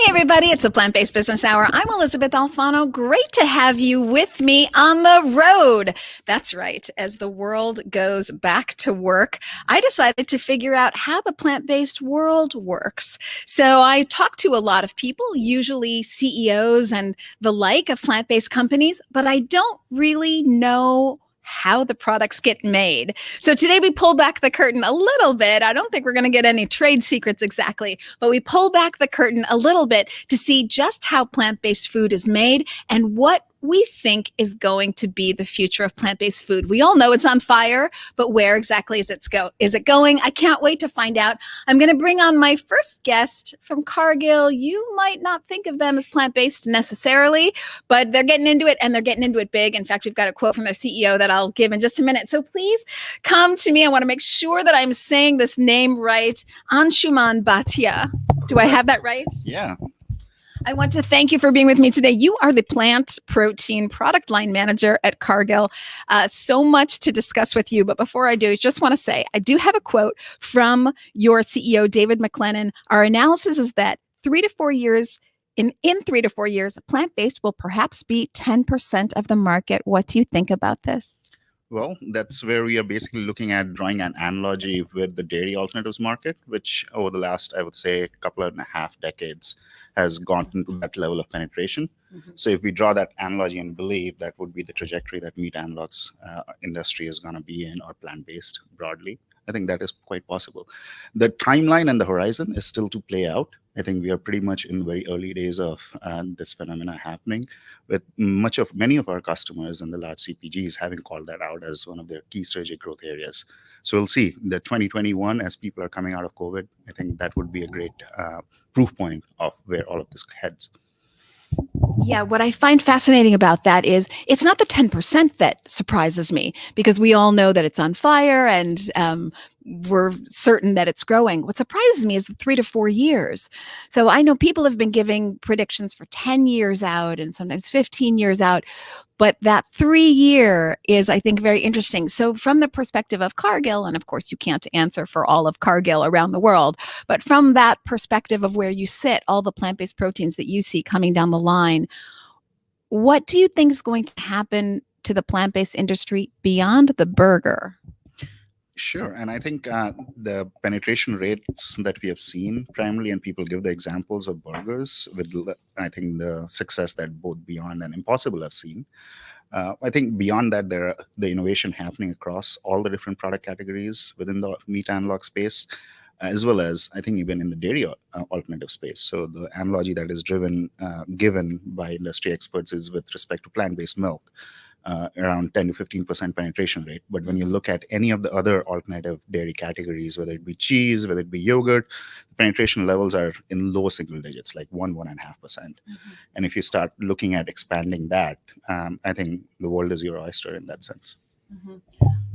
Hey, everybody, it's a Plant-Based Business Hour. I'm Elysabeth Alfano. Great to have you with me on the road. That's right. As the world goes back to work, I decided to figure out how the plant-based world works. So I talk to a lot of people, usually CEOs and the like of plant-based companies, but I don't really know how the products get made. So today we pull back the curtain a little bit. I don't think we're going to get any trade secrets exactly, but we pull back the curtain a little bit to see just how plant-based food is made and what we think is going to be the future of plant-based food. We all know it's on fire, but where exactly is it going? I can't wait to find out. I'm going to bring on my first guest from Cargill. You might not think of them as plant-based necessarily, but they're getting into it, and they're getting into it big. In fact, we've got a quote from their CEO that I'll give in just a minute. So please come to me. I want to make sure that I'm saying this name right. Anshuman Bhatia. Do I have that right? Yeah. I want to thank you for being with me today. You are the plant protein product line manager at Cargill. So much to discuss with you. But before I do, I just want to say I do have a quote from your CEO, David McLennan. Our analysis is that 3 to 4 years, in 3 to 4 years, plant-based will perhaps be 10% of the market. What do you think about this? Well, that's where we are basically looking at drawing an analogy with the dairy alternatives market, which over the last, I would say, couple and a half decades has gone into that level of penetration. Mm-hmm. So if we draw that analogy and believe that would be the trajectory that meat analogs industry is going to be in, or plant-based broadly, I think that is quite possible. The timeline and the horizon is still to play out. I think we are pretty much in very early days of this phenomena happening, with many of our customers and the large CPGs having called that out as one of their key strategic growth areas. So we'll see. The 2021, as people are coming out of COVID, I think that would be a great proof point of where all of this heads. Yeah, what I find fascinating about that is it's not the 10% that surprises me, because we all know that it's on fire and we're certain that it's growing. What surprises me is the 3 to 4 years. So I know people have been giving predictions for 10 years out and sometimes 15 years out, but that 3-year is, I think, very interesting. So from the perspective of Cargill, and of course you can't answer for all of Cargill around the world, but from that perspective of where you sit, all the plant-based proteins that you see coming down the line, what do you think is going to happen to the plant-based industry beyond the burger? Sure. And I think the penetration rates that we have seen primarily, and people give the examples of burgers with, I think, the success that both Beyond and Impossible have seen. I think beyond that, there are the innovation happening across all the different product categories within the meat analog space, as well as, I think, even in the dairy alternative space. So the analogy that is given by industry experts is with respect to plant-based milk. Around 10 to 15% penetration rate. But when you look at any of the other alternative dairy categories, whether it be cheese, whether it be yogurt, the penetration levels are in low single digits, like 1.5%. Mm-hmm. And if you start looking at expanding that, I think the world is your oyster in that sense. Mm-hmm.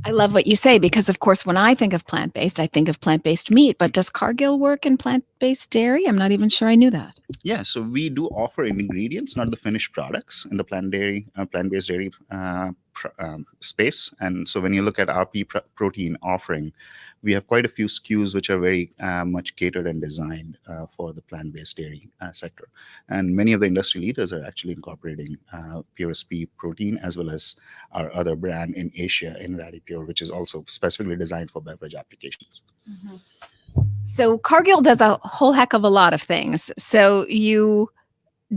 I love what you say, because, of course, when I think of plant-based, I think of plant-based meat. But does Cargill work in plant-based dairy? I'm not even sure I knew that. Yeah, so we do offer ingredients, not the finished products, in the plant-based dairy space. And so when you look at our pea protein offering, we have quite a few SKUs which are very much catered and designed for the plant-based dairy sector. And many of the industry leaders are actually incorporating Purest pea protein, as well as our other brand in Asia, in RadiPure, which is also specifically designed for beverage applications. Mm-hmm. So Cargill does a whole heck of a lot of things. So you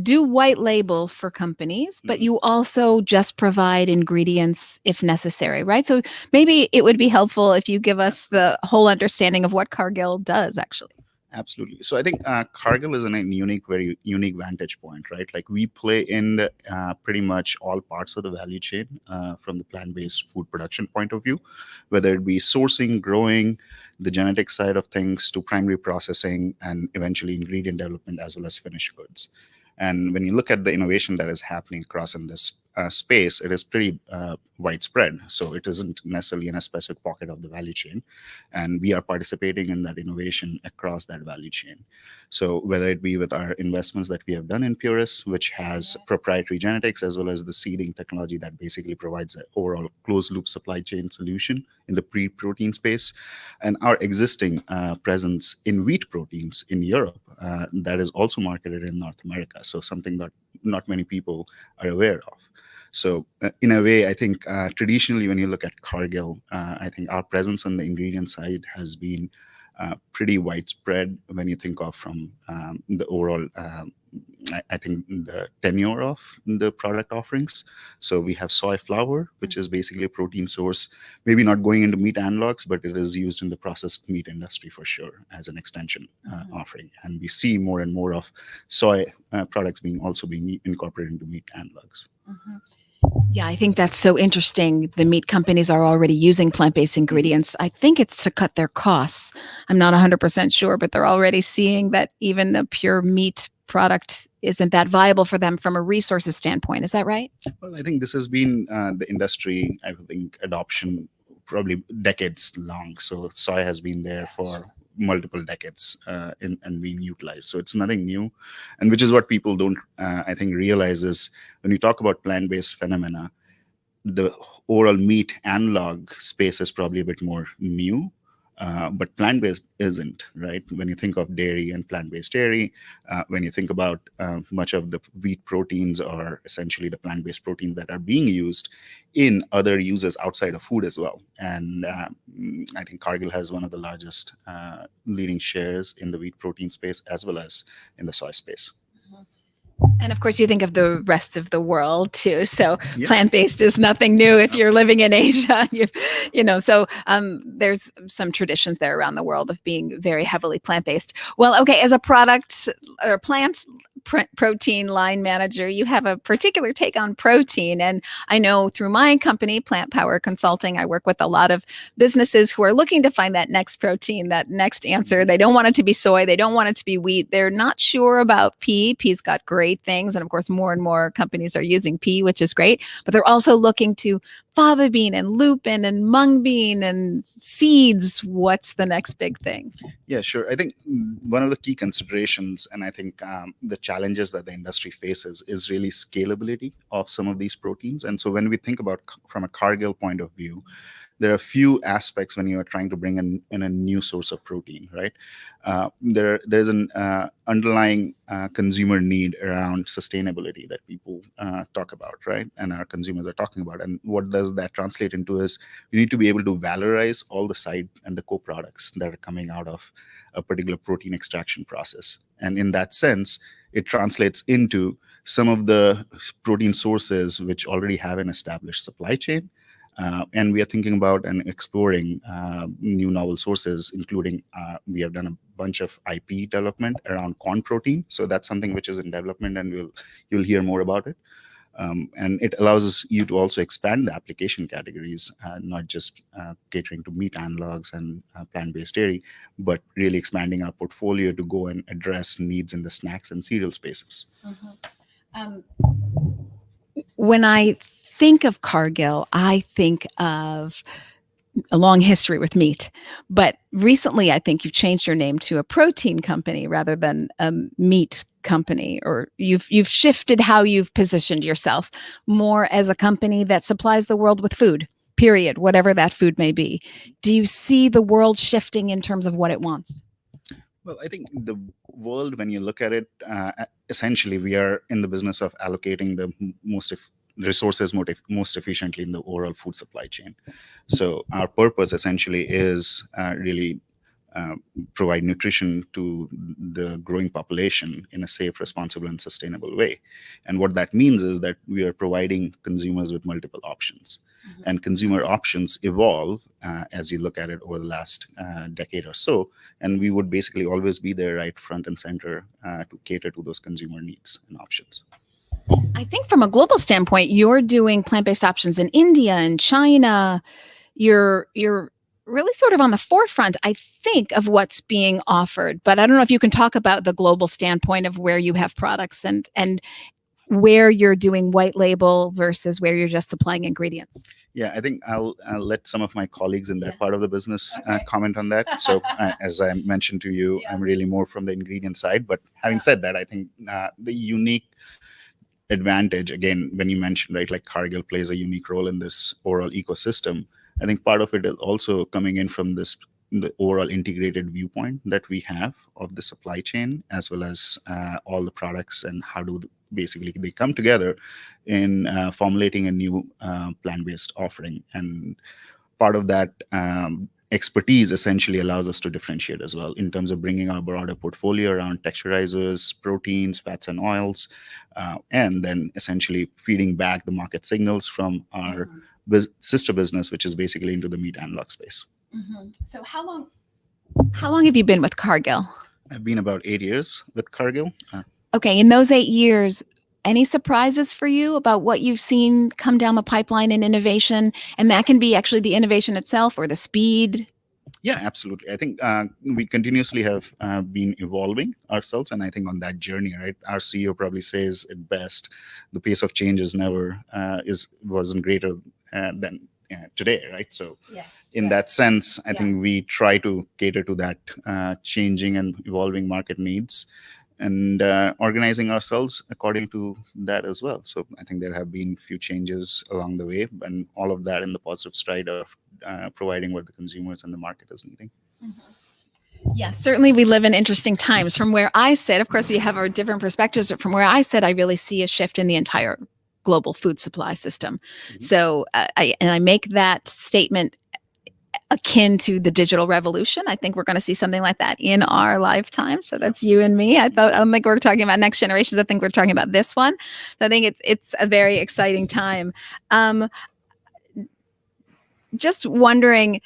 do white label for companies, but you also just provide ingredients if necessary, right? So maybe it would be helpful if you give us the whole understanding of what Cargill does, actually. Absolutely. So I think Cargill is in a very unique vantage point, right? Like, we play in the, pretty much all parts of the value chain from the plant-based food production point of view, whether it be sourcing, growing, the genetic side of things, to primary processing, and eventually ingredient development, as well as finished goods. And when you look at the innovation that is happening across in this space, it is pretty widespread. So it isn't necessarily in a specific pocket of the value chain. And we are participating in that innovation across that value chain. So whether it be with our investments that we have done in Purus, which has proprietary genetics, as well as the seeding technology that basically provides an overall closed loop supply chain solution in the pre-protein space, and our existing presence in wheat proteins in Europe, that is also marketed in North America. So something that not many people are aware of. So in a way, I think traditionally when you look at Cargill, I think our presence on the ingredient side has been pretty widespread when you think of from the overall, I think, the tenure of the product offerings. So we have soy flour, which is basically a protein source, maybe not going into meat analogs, but it is used in the processed meat industry for sure as an extension offering. And we see more and more of soy products also being incorporated into meat analogs. Yeah, I think that's so interesting. The meat companies are already using plant-based ingredients. I think it's to cut their costs. I'm not 100% sure, but they're already seeing that even the pure meat product isn't that viable for them from a resources standpoint. Is that right? Well, I think this has been the industry, I think, adoption probably decades long. So soy has been there for multiple decades and being utilized. So it's nothing new. And which is what people don't, I think, realize is when we talk about plant-based phenomena, the overall meat analog space is probably a bit more new. But plant-based isn't, right? When you think of dairy and plant-based dairy, when you think about much of the wheat proteins are essentially the plant-based proteins that are being used in other uses outside of food as well. And I think Cargill has one of the largest leading shares in the wheat protein space as well as in the soy space. And of course, you think of the rest of the world too. So plant-based is nothing new if you're living in Asia. So there's some traditions there around the world of being very heavily plant-based. Well, okay, as a product or plant protein line manager, you have a particular take on protein. And I know through my company, Plant Power Consulting, I work with a lot of businesses who are looking to find that next protein, that next answer. They don't want it to be soy. They don't want it to be wheat. They're not sure about pea. Pea's got great things. And of course, more and more companies are using pea, which is great. But they're also looking to fava bean and lupin and mung bean and seeds. What's the next big thing? Yeah, sure. I think one of the key considerations, and I think the challenges that the industry faces is really scalability of some of these proteins. And so when we think about from a Cargill point of view, there are a few aspects when you are trying to bring in a new source of protein, right? There's an underlying consumer need around sustainability that people talk about, right? And our consumers are talking about. And what does that translate into is you need to be able to valorize all the side and the co-products that are coming out of a particular protein extraction process. And in that sense, it translates into some of the protein sources which already have an established supply chain. And we are thinking about and exploring new novel sources, including we have done a bunch of IP development around corn protein. So that's something which is in development, and you'll hear more about it. And it allows you to also expand the application categories, not just catering to meat analogs and plant-based dairy, but really expanding our portfolio to go and address needs in the snacks and cereal spaces. When I think of Cargill, I think of a long history with meat. But recently, I think you've changed your name to a protein company rather than a meat company, or you've shifted how you've positioned yourself more as a company that supplies the world with food, period, whatever that food may be. Do you see the world shifting in terms of what it wants? Well, I think the world, when you look at it, essentially, we are in the business of allocating the resources most efficiently in the overall food supply chain. So our purpose essentially is really provide nutrition to the growing population in a safe, responsible, and sustainable way. And what that means is that we are providing consumers with multiple options. Mm-hmm. And consumer options evolve as you look at it over the last decade or so. And we would basically always be there right front and center to cater to those consumer needs and options. I think from a global standpoint, you're doing plant-based options in India and China. You're really sort of on the forefront, I think, of what's being offered. But I don't know if you can talk about the global standpoint of where you have products and where you're doing white label versus where you're just supplying ingredients. Yeah, I think I'll let some of my colleagues in that part of the business comment on that. So as I mentioned to you, I'm really more from the ingredient side. But having said that, I think the unique advantage, again, when you mentioned, right, like Cargill plays a unique role in this overall ecosystem. I think part of it is also coming in from this the overall integrated viewpoint that we have of the supply chain, as well as all the products and how do basically they come together in formulating a new plant-based offering. And part of that expertise essentially allows us to differentiate as well in terms of bringing our broader portfolio around texturizers, proteins, fats, and oils, and then essentially feeding back the market signals from our sister business, which is basically into the meat analog space. So how long have you been with Cargill? I've been about 8 years with Cargill. Okay, in those 8 years, any surprises for you about what you've seen come down the pipeline in innovation? And that can be actually the innovation itself or the speed. Yeah, absolutely. I think we continuously have been evolving ourselves. And I think on that journey, right, our CEO probably says it best, the pace of change is never, wasn't greater than today, right? So in that sense, I think we try to cater to that changing and evolving market needs, and organizing ourselves according to that as well. So I think there have been a few changes along the way, and all of that in the positive stride of providing what the consumers and the market is needing. Yes, certainly we live in interesting times. From where I sit, of course, we have our different perspectives, but from where I sit, I really see a shift in the entire global food supply system. So I make that statement akin to the digital revolution. I think we're going to see something like that in our lifetime. So that's you and me. I don't think we're talking about next generations. I think we're talking about this one. So I think it's a very exciting time. Just wondering,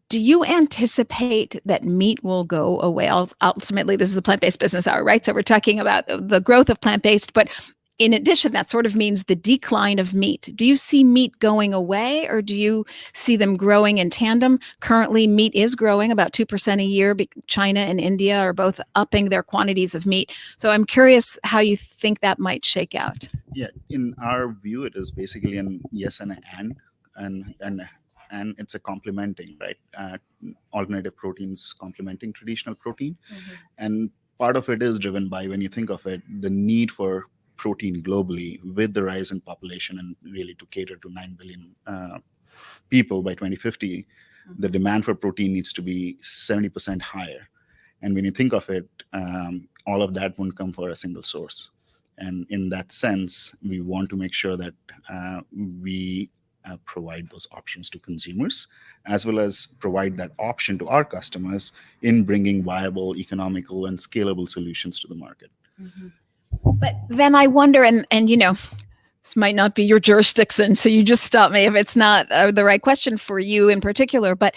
do you anticipate that meat will go away? Ultimately, this is the Plant-Based Business Hour, right? So we're talking about the growth of plant-based, but in addition, that sort of means the decline of meat. Do you see meat going away, or do you see them growing in tandem? Currently, meat is growing about 2% a year. China and India are both upping their quantities of meat. So I'm curious how you think that might shake out. Yeah, in our view, it is basically an yes and and it's a complementing, right? Alternative proteins complementing traditional protein. And part of it is driven by, when you think of it, the need for protein globally with the rise in population, and really to cater to 9 billion people by 2050, the demand for protein needs to be 70% higher. And when you think of it, all of that won't come for a single source. And in that sense, we want to make sure that we provide those options to consumers, as well as provide that option to our customers in bringing viable, economical, and scalable solutions to the market. But then I wonder, and you know, this might not be your jurisdiction, so you just stop me if it's not the right question for you in particular, but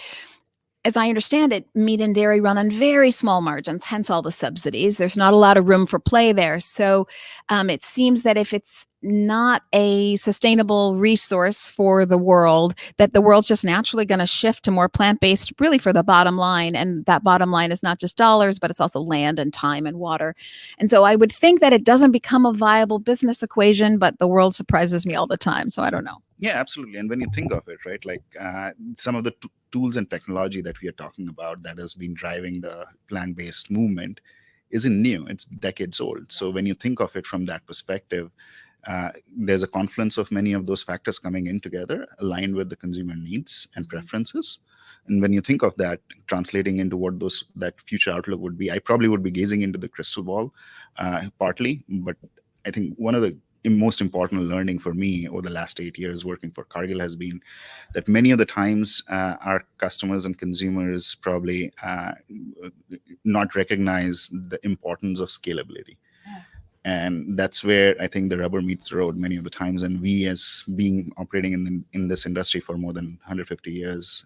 as I understand it, meat and dairy run on very small margins, hence all the subsidies. There's not a lot of room for play there. So it seems that if it's not a sustainable resource for the world, that the world's just naturally going to shift to more plant-based, really for the bottom line. And that bottom line is not just dollars, but it's also land and time and water. And so I would think that it doesn't become a viable business equation, but the world surprises me all the time. So I don't know. Yeah, absolutely. And when you think of it, right, like some of the tools and technology that we are talking about that has been driving the plant-based movement isn't new. It's decades old. So when you think of it from that perspective, there's a confluence of many of those factors coming in together, aligned with the consumer needs and preferences. And when you think of that translating into what that future outlook would be, I probably would be gazing into the crystal ball partly. But I think one of the most important learning for me over the last 8 years working for Cargill has been that many of the times our customers and consumers probably not recognize the importance of scalability. And that's where I think the rubber meets the road many of the times. And we, as being operating in this industry for more than 150 years,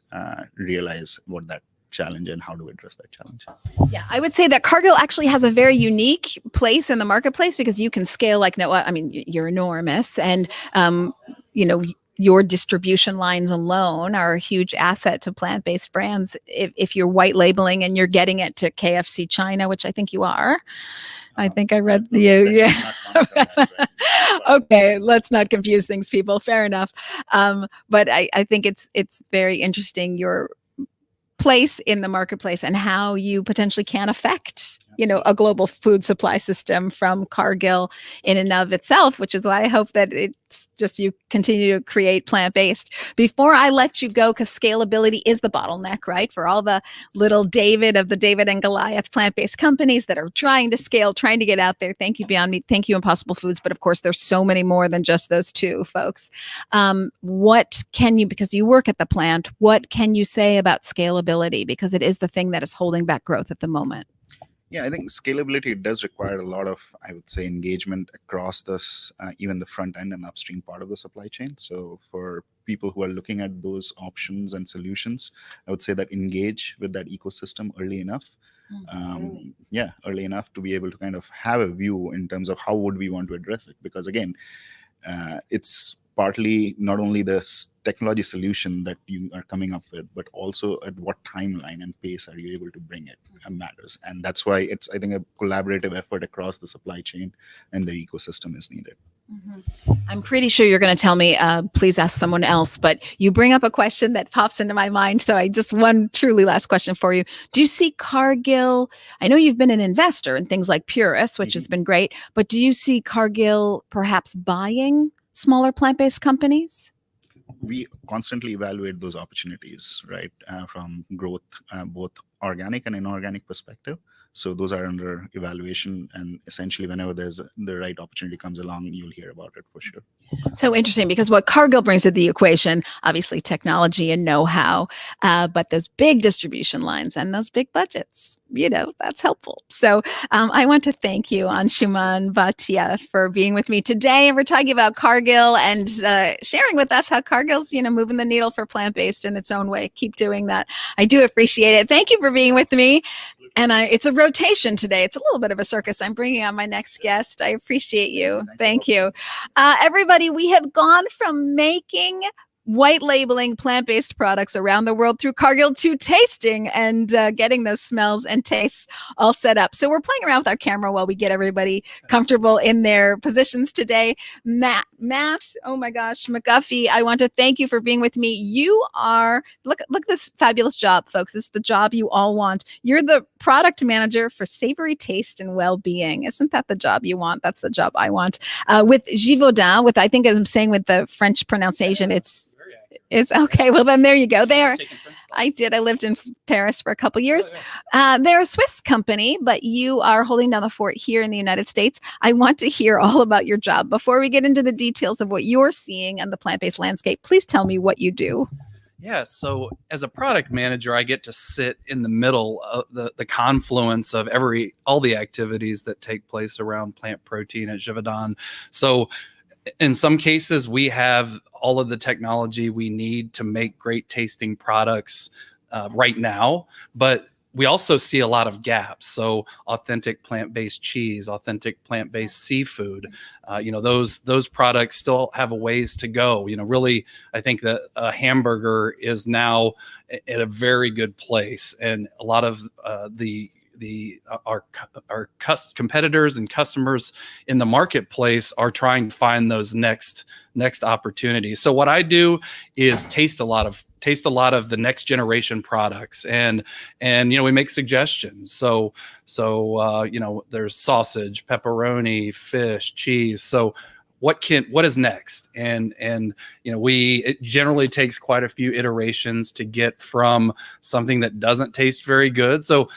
realize what that challenge and how to address that challenge. Yeah, I would say that Cargill actually has a very unique place in the marketplace because you can scale like no, I mean, you're enormous, and you know, your distribution lines alone are a huge asset to plant-based brands. If you're white labeling and you're getting it to KFC China, which I think you are. I think I read you. Yeah. Okay, let's not confuse things, people. Fair enough. But I think it's very interesting your place in the marketplace and how you potentially can affect a global food supply system from Cargill in and of itself, which is why I hope that it's just you continue to create plant-based. Before I let you go, because scalability is the bottleneck, right? For all the little David of the David and Goliath plant-based companies that are trying to scale, trying to get out there. Thank you, Beyond Meat. Thank you, Impossible Foods. But of course, there's so many more than just those two folks. What can you, because you work at the plant, what can you say about scalability? Because it is the thing that is holding back growth at the moment. Yeah, I think scalability does require a lot of, I would say, engagement across this, even the front end and upstream part of the supply chain. So for people who are looking at those options and solutions, I would say that engage with that ecosystem early enough. Early enough to be able to kind of have a view in terms of how would we want to address it. Because again, it's partly not only the technology solution that you are coming up with, but also at what timeline and pace are you able to bring it matters. And that's why it's, I think, a collaborative effort across the supply chain and the ecosystem is needed. Mm-hmm. I'm pretty sure you're going to tell me, please ask someone else, but you bring up a question that pops into my mind. So I just one truly last question for you. Do you see Cargill? I know you've been an investor in things like Purist, which has been great, but do you see Cargill perhaps buying smaller plant-based companies? We constantly evaluate those opportunities, right, from growth, both organic and inorganic perspective. So those are under evaluation, and essentially whenever there's the right opportunity comes along, you'll hear about it for sure. So interesting, because what Cargill brings to the equation, obviously technology and know-how, but those big distribution lines and those big budgets, that's helpful. So I want to thank you, Anshuman, Bhatia, for being with me today. And we're talking about Cargill and sharing with us how Cargill's, moving the needle for plant-based in its own way. Keep doing that. I do appreciate it. Thank you for being with me. And it's a rotation today. It's a little bit of a circus. I'm bringing on my next guest. I appreciate you. Thank you. Everybody, we have gone from making white labeling plant-based products around the world through Cargill to tasting and getting those smells and tastes all set up. So we're playing around with our camera while we get everybody comfortable in their positions today. Matt, oh my gosh, McGuffey, I want to thank you for being with me. You are, look at this fabulous job, folks. This is the job you all want. You're the product manager for Savory Taste and Wellbeing. Isn't that the job you want? That's the job I want. With Givaudan, I think as I'm saying with the French pronunciation, it's okay. Well, then there you go. I did. I lived in Paris for a couple years. They're a Swiss company, but you are holding down the fort here in the United States. I want to hear all about your job. Before we get into the details of what you're seeing on the plant-based landscape, please tell me what you do. Yeah, so as a product manager, I get to sit in the middle of the confluence of all the activities that take place around plant protein at Givaudan. So in some cases, we have all of the technology we need to make great tasting products right now, but we also see a lot of gaps. So authentic plant-based cheese, authentic plant-based seafood, those products still have a ways to go. Really, I think that a hamburger is now at a very good place, and a lot of our competitors and customers in the marketplace are trying to find those next opportunities. So what I do is taste a lot of the next generation products, and we make suggestions. So there's sausage, pepperoni, fish, cheese. So what is next? And it generally takes quite a few iterations to get from something that doesn't taste very good. So,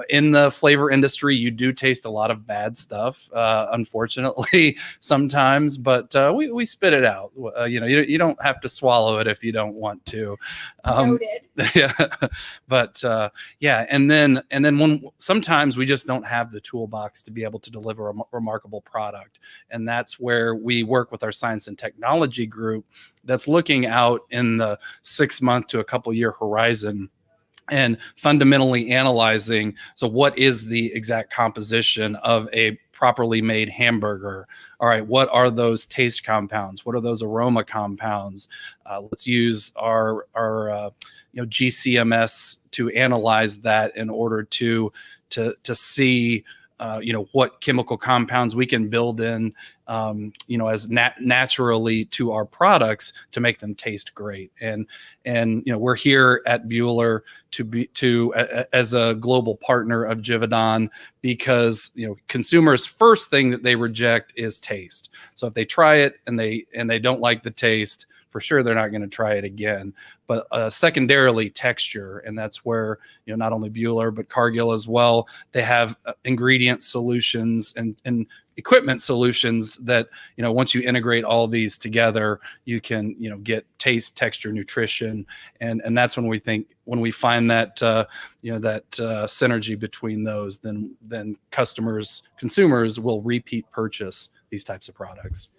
in the flavor industry, you do taste a lot of bad stuff, unfortunately, sometimes, but we spit it out. You don't have to swallow it if you don't want to. Noted. Yeah, but and then when sometimes we just don't have the toolbox to be able to deliver a remarkable product, and that's where we work with our science and technology group that's looking out in the 6 month to a couple year horizon and fundamentally analyzing, so what is the exact composition of a properly made hamburger? All right, what are those taste compounds? What are those aroma compounds? Let's use our GCMS to analyze that in order to see what chemical compounds we can build in, as naturally to our products to make them taste great. And we're here at Buhler as a global partner of Givaudan, because consumers' first thing that they reject is taste. So if they try it and they don't like the taste, for sure they're not going to try it again. But secondarily, texture, and that's where not only Buhler but Cargill as well, they have ingredient solutions and equipment solutions that once you integrate all these together, you can get taste, texture, nutrition, and that's when we find that synergy between those, then consumers will repeat purchase these types of products.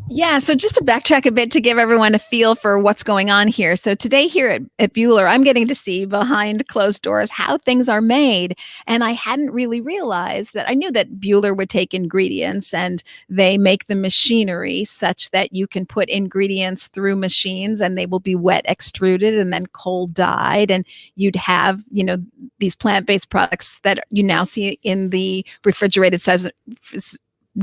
Yeah, so just to backtrack a bit to give everyone a feel for what's going on here. So today here at Buhler, I'm getting to see behind closed doors how things are made. And I hadn't really realized that. I knew that Buhler would take ingredients and they make the machinery such that you can put ingredients through machines and they will be wet extruded and then cold dyed. And you'd have, these plant-based products that you now see in the refrigerated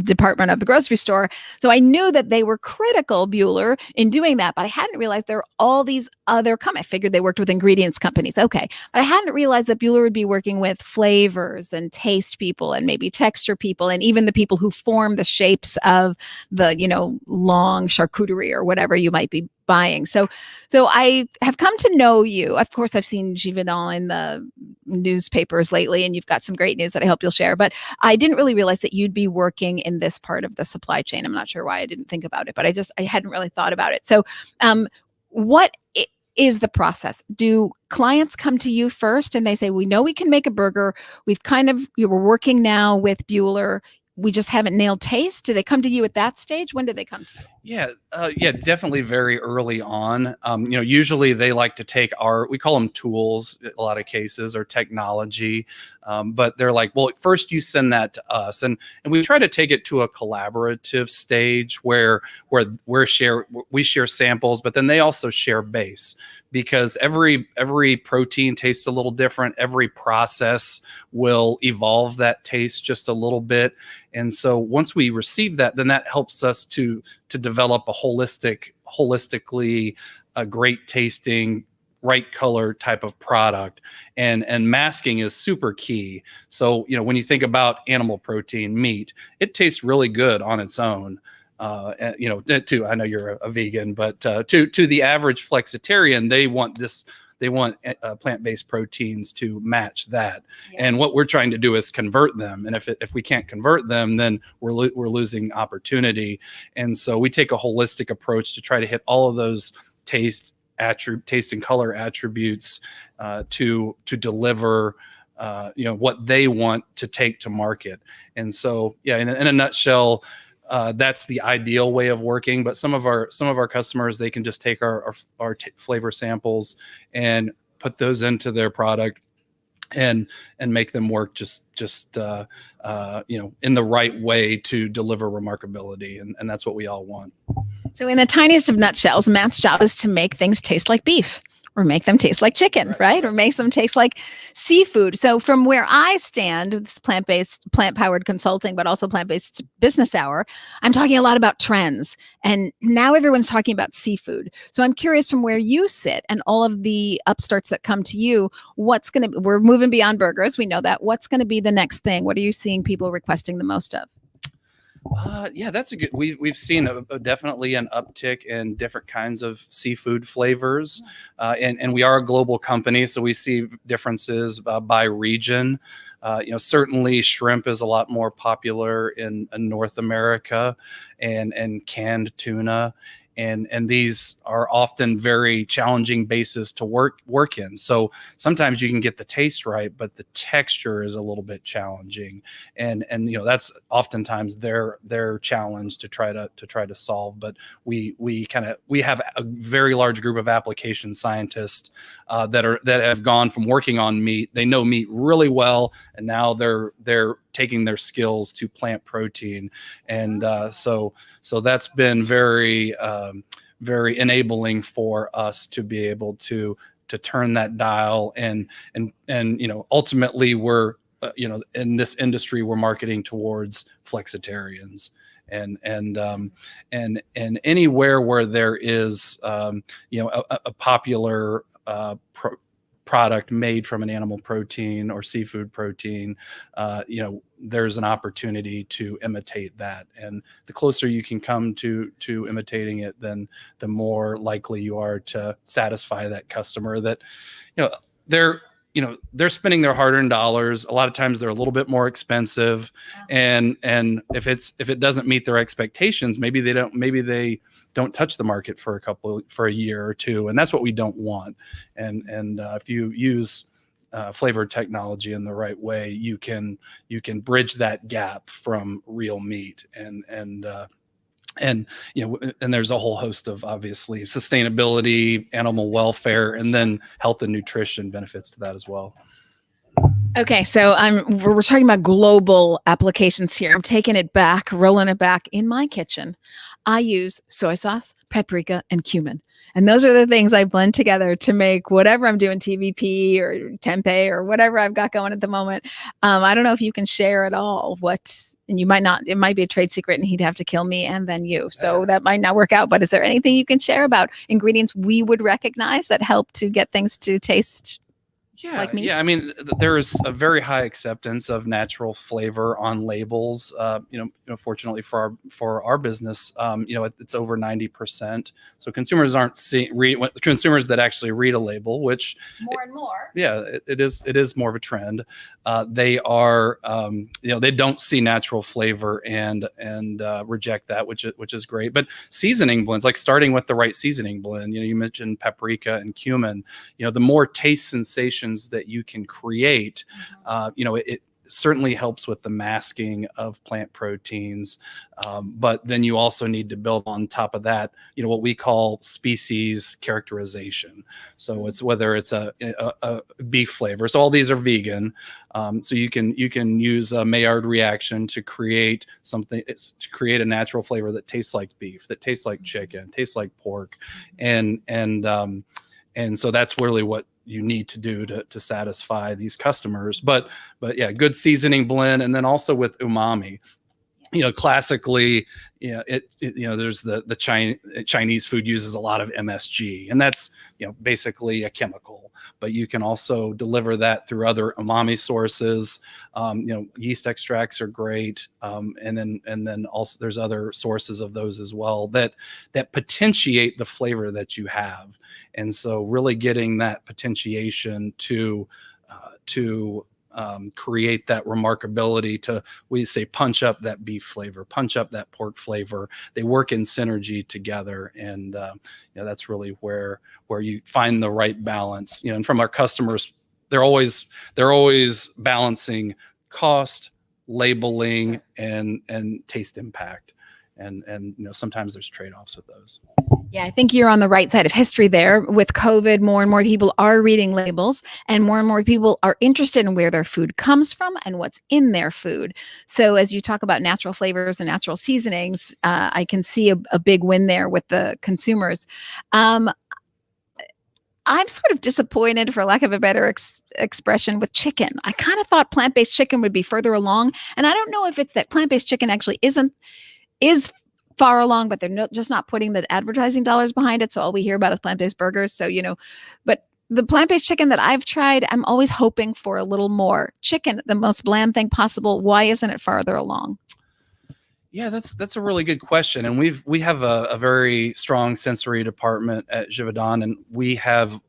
department of the grocery store. So I knew that they were critical, Buhler, in doing that, but I hadn't realized there are all these other I figured they worked with ingredients companies. Okay. But I hadn't realized that Buhler would be working with flavors and taste people and maybe texture people and even the people who form the shapes of the, long charcuterie or whatever you might be buying. So I have come to know you. Of course, I've seen Givaudan in the newspapers lately, and you've got some great news that I hope you'll share. But I didn't really realize that you'd be working in this part of the supply chain. I'm not sure why I didn't think about it, but I hadn't really thought about it. So what is the process? Do clients come to you first and they say, we know we can make a burger. We're working now with Buhler. We just haven't nailed taste. Do they come to you at that stage? When do they come to you? Yeah, definitely very early on. Usually they like to take we call them tools in a lot of cases, or technology. But they're like, well, first you send that to us. And we try to take it to a collaborative stage where we share samples, but then they also share base, because every protein tastes a little different. Every process will evolve that taste just a little bit. And so once we receive that, then that helps us to develop a holistically great tasting, right color type of product. And masking is super key. So, when you think about animal protein, meat, it tastes really good on its own. I know you're a vegan, but to the average flexitarian, they want plant-based proteins to match that. Yeah. And what we're trying to do is convert them. And if we can't convert them, then we're losing opportunity. And so we take a holistic approach to try to hit all of those taste and color attributes to deliver what they want to take to market. And so, in a nutshell, that's the ideal way of working. But some of our customers, they can just take our flavor samples and put those into their product and make them work just in the right way to deliver remarkability. And that's what we all want. So in the tiniest of nutshells, Matt's job is to make things taste like beef, or make them taste like chicken, right? Or make them taste like seafood. So from where I stand, this plant-based, plant-powered consulting, but also plant-based business hour, I'm talking a lot about trends. And now everyone's talking about seafood. So I'm curious, from where you sit and all of the upstarts that come to you, we're moving beyond burgers. We know that. What's going to be the next thing? What are you seeing people requesting the most of? That's a good. We've seen definitely an uptick in different kinds of seafood flavors, and we are a global company, so we see differences by region. Certainly shrimp is a lot more popular in North America, and canned tuna. And these are often very challenging bases to work in. So sometimes you can get the taste right, but the texture is a little bit challenging. And that's oftentimes their challenge to try to solve. But we have a very large group of application scientists that have gone from working on meat. They know meat really well, and now they're taking their skills to plant protein. And so that's been very enabling for us to be able to turn that dial, and ultimately we're in this industry, we're marketing towards flexitarians. And anywhere where there is a popular product made from an animal protein or seafood protein, there's an opportunity to imitate that. And the closer you can come to imitating it, then the more likely you are to satisfy that customer that, they're spending their hard-earned dollars. A lot of times they're a little bit more expensive. And if it doesn't meet their expectations, maybe they don't touch the market for a year or two. And that's what we don't want. And if you use flavor technology in the right way, you can bridge that gap from real meat and there's a whole host of, obviously, sustainability, animal welfare, and then health and nutrition benefits to that as well. Okay, so we're talking about global applications here. I'm taking it back, rolling it back. In my kitchen, I use soy sauce, paprika, and cumin. And those are the things I blend together to make whatever I'm doing, TVP or tempeh or whatever I've got going at the moment. I don't know if you can share at all and you might not, it might be a trade secret and he'd have to kill me and then you. So that might not work out. But is there anything you can share about ingredients we would recognize that help to get things to taste like meat? Yeah. I mean, there is a very high acceptance of natural flavor on labels. Fortunately for our business, it's over 90%. So consumers aren't consumers that actually read a label, which more and more. Yeah, it is more of a trend. They are, they don't see natural flavor and reject that, which is great. But seasoning blends, like starting with the right seasoning blend, you mentioned paprika and cumin. The more taste sensations that you can create, it certainly helps with the masking of plant proteins. But then you also need to build on top of that, what we call species characterization. So it's whether it's a beef flavor. So all these are vegan. So you can use a Maillard reaction to create a natural flavor that tastes like beef, that tastes like chicken, tastes like pork. And so that's really what you need to do to satisfy these customers. But yeah, good seasoning blend. And then also with umami, classically, there's the Chinese food uses a lot of MSG, and that's, basically a chemical, but you can also deliver that through other umami sources. Yeast extracts are great. And then also there's other sources of those as well that potentiate the flavor that you have. And so really getting that potentiation to create that remarkability we say punch up that beef flavor, punch up that pork flavor. They work in synergy together. And, that's really where you find the right balance, and from our customers, they're always balancing cost, labeling, and taste impact. And sometimes there's trade-offs with those. Yeah, I think you're on the right side of history there. With COVID, more and more people are reading labels, and more people are interested in where their food comes from and what's in their food. So as you talk about natural flavors and natural seasonings, I can see a big win there with the consumers. I'm sort of disappointed, for lack of a better expression, with chicken. I kind of thought plant-based chicken would be further along, and I don't know if it's that plant-based chicken actually is far along, but they're just not putting the advertising dollars behind it. So all we hear about is plant-based burgers. So, but the plant-based chicken that I've tried, I'm always hoping for a little more. Chicken, the most bland thing possible. Why isn't it farther along? Yeah, that's a really good question. And we have a very strong sensory department at Givaudan, and we have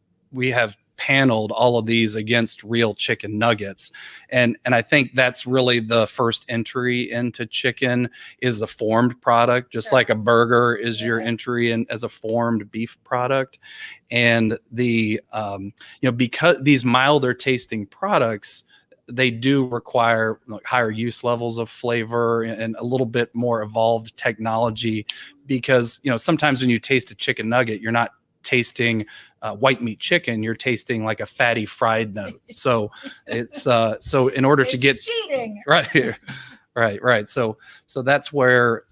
paneled all of these against real chicken nuggets. And I think that's really the first entry into chicken is a formed product, just like a burger is your entry in as a formed beef product. And because these milder tasting products, they do require higher use levels of flavor and a little bit more evolved technology, because sometimes when you taste a chicken nugget, you're not tasting white meat chicken, you're tasting like a fatty fried note. So it's so in order to get cheating, right. So that's where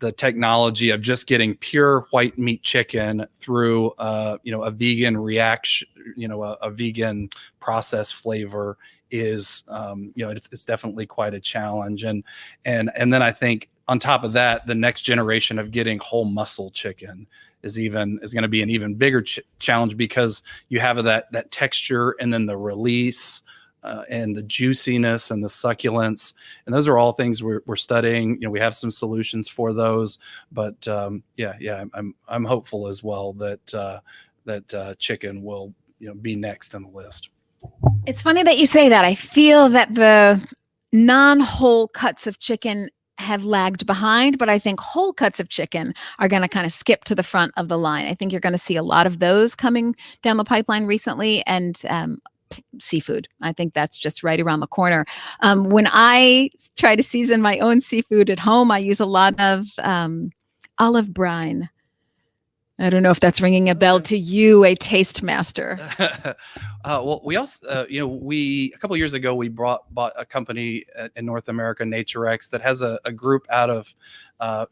the technology of just getting pure white meat chicken through a vegan reaction, a vegan process flavor is it's definitely quite a challenge. And then I think on top of that, the next generation of getting whole muscle chicken is going to be an even bigger challenge, because you have that texture and then the release and the juiciness and the succulence, and those are all things we're studying. We have some solutions for those, but I'm hopeful as well that chicken will be next on the list. It's funny that you say that. I feel that the non-whole cuts of chicken have lagged behind, but I think whole cuts of chicken are going to kind of skip to the front of the line. I think you're going to see a lot of those coming down the pipeline recently, and seafood. I think that's just right around the corner. When I try to season my own seafood at home, I use a lot of olive brine. I don't know if that's ringing a bell to you, a taste master. Well, we also, a couple of years ago, we bought a company in North America, NatureX, that has a group out of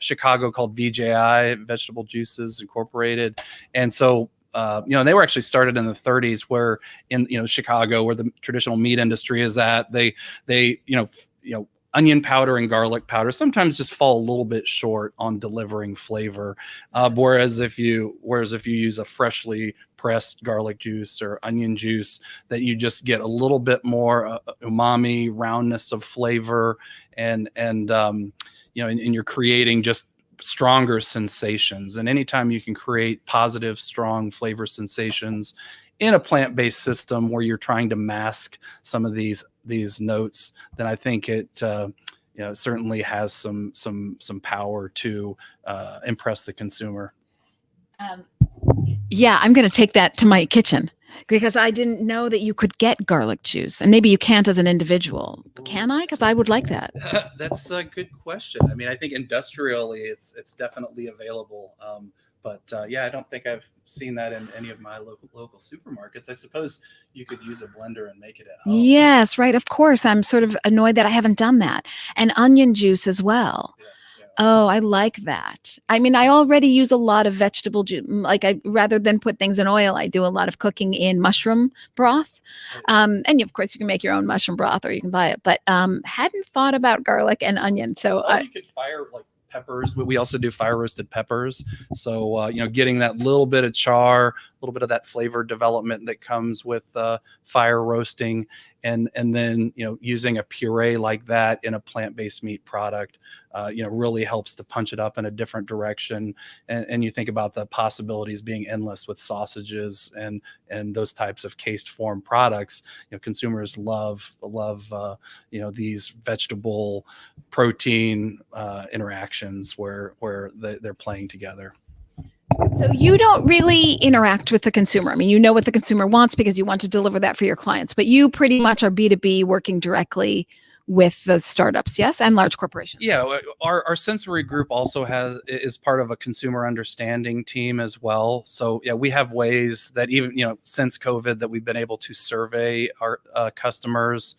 Chicago called VJI, Vegetable Juices Incorporated. And so, they were actually started in the 30s, where in Chicago, where the traditional meat industry is at, they onion powder and garlic powder sometimes just fall a little bit short on delivering flavor. Whereas if you use a freshly pressed garlic juice or onion juice, that you just get a little bit more umami, roundness of flavor, and you're creating just stronger sensations. And anytime you can create positive, strong flavor sensations in a plant-based system where you're trying to mask some of these notes, then I think it certainly has some power to impress the consumer. Yeah, I'm going to take that to my kitchen, because I didn't know that you could get garlic juice, and maybe you can't as an individual. Can I? Because I would like that. That's a good question. I mean, I think industrially it's definitely available. But I don't think I've seen that in any of my local supermarkets. I suppose you could use a blender and make it at home. Yes, right. Of course. I'm sort of annoyed that I haven't done that. And onion juice as well. Yeah. Oh, I like that. I mean, I already use a lot of vegetable juice. Rather than put things in oil, I do a lot of cooking in mushroom broth. And of course, you can make your own mushroom broth, or you can buy it. But hadn't thought about garlic and onion. So you could fire peppers, but we also do fire roasted peppers. So, getting that little bit of char, a little bit of that flavor development that comes with fire roasting, and then, using a puree like that in a plant-based meat product, really helps to punch it up in a different direction. And you think about the possibilities being endless with sausages and those types of cased form products. Consumers love these vegetable protein interactions where they're playing together. So you don't really interact with the consumer. I mean, you know what the consumer wants because you want to deliver that for your clients, but you pretty much are B2B, working directly with the startups, yes, and large corporations. Yeah, our sensory group also is part of a consumer understanding team as well. So yeah, we have ways that even since COVID that we've been able to survey our customers.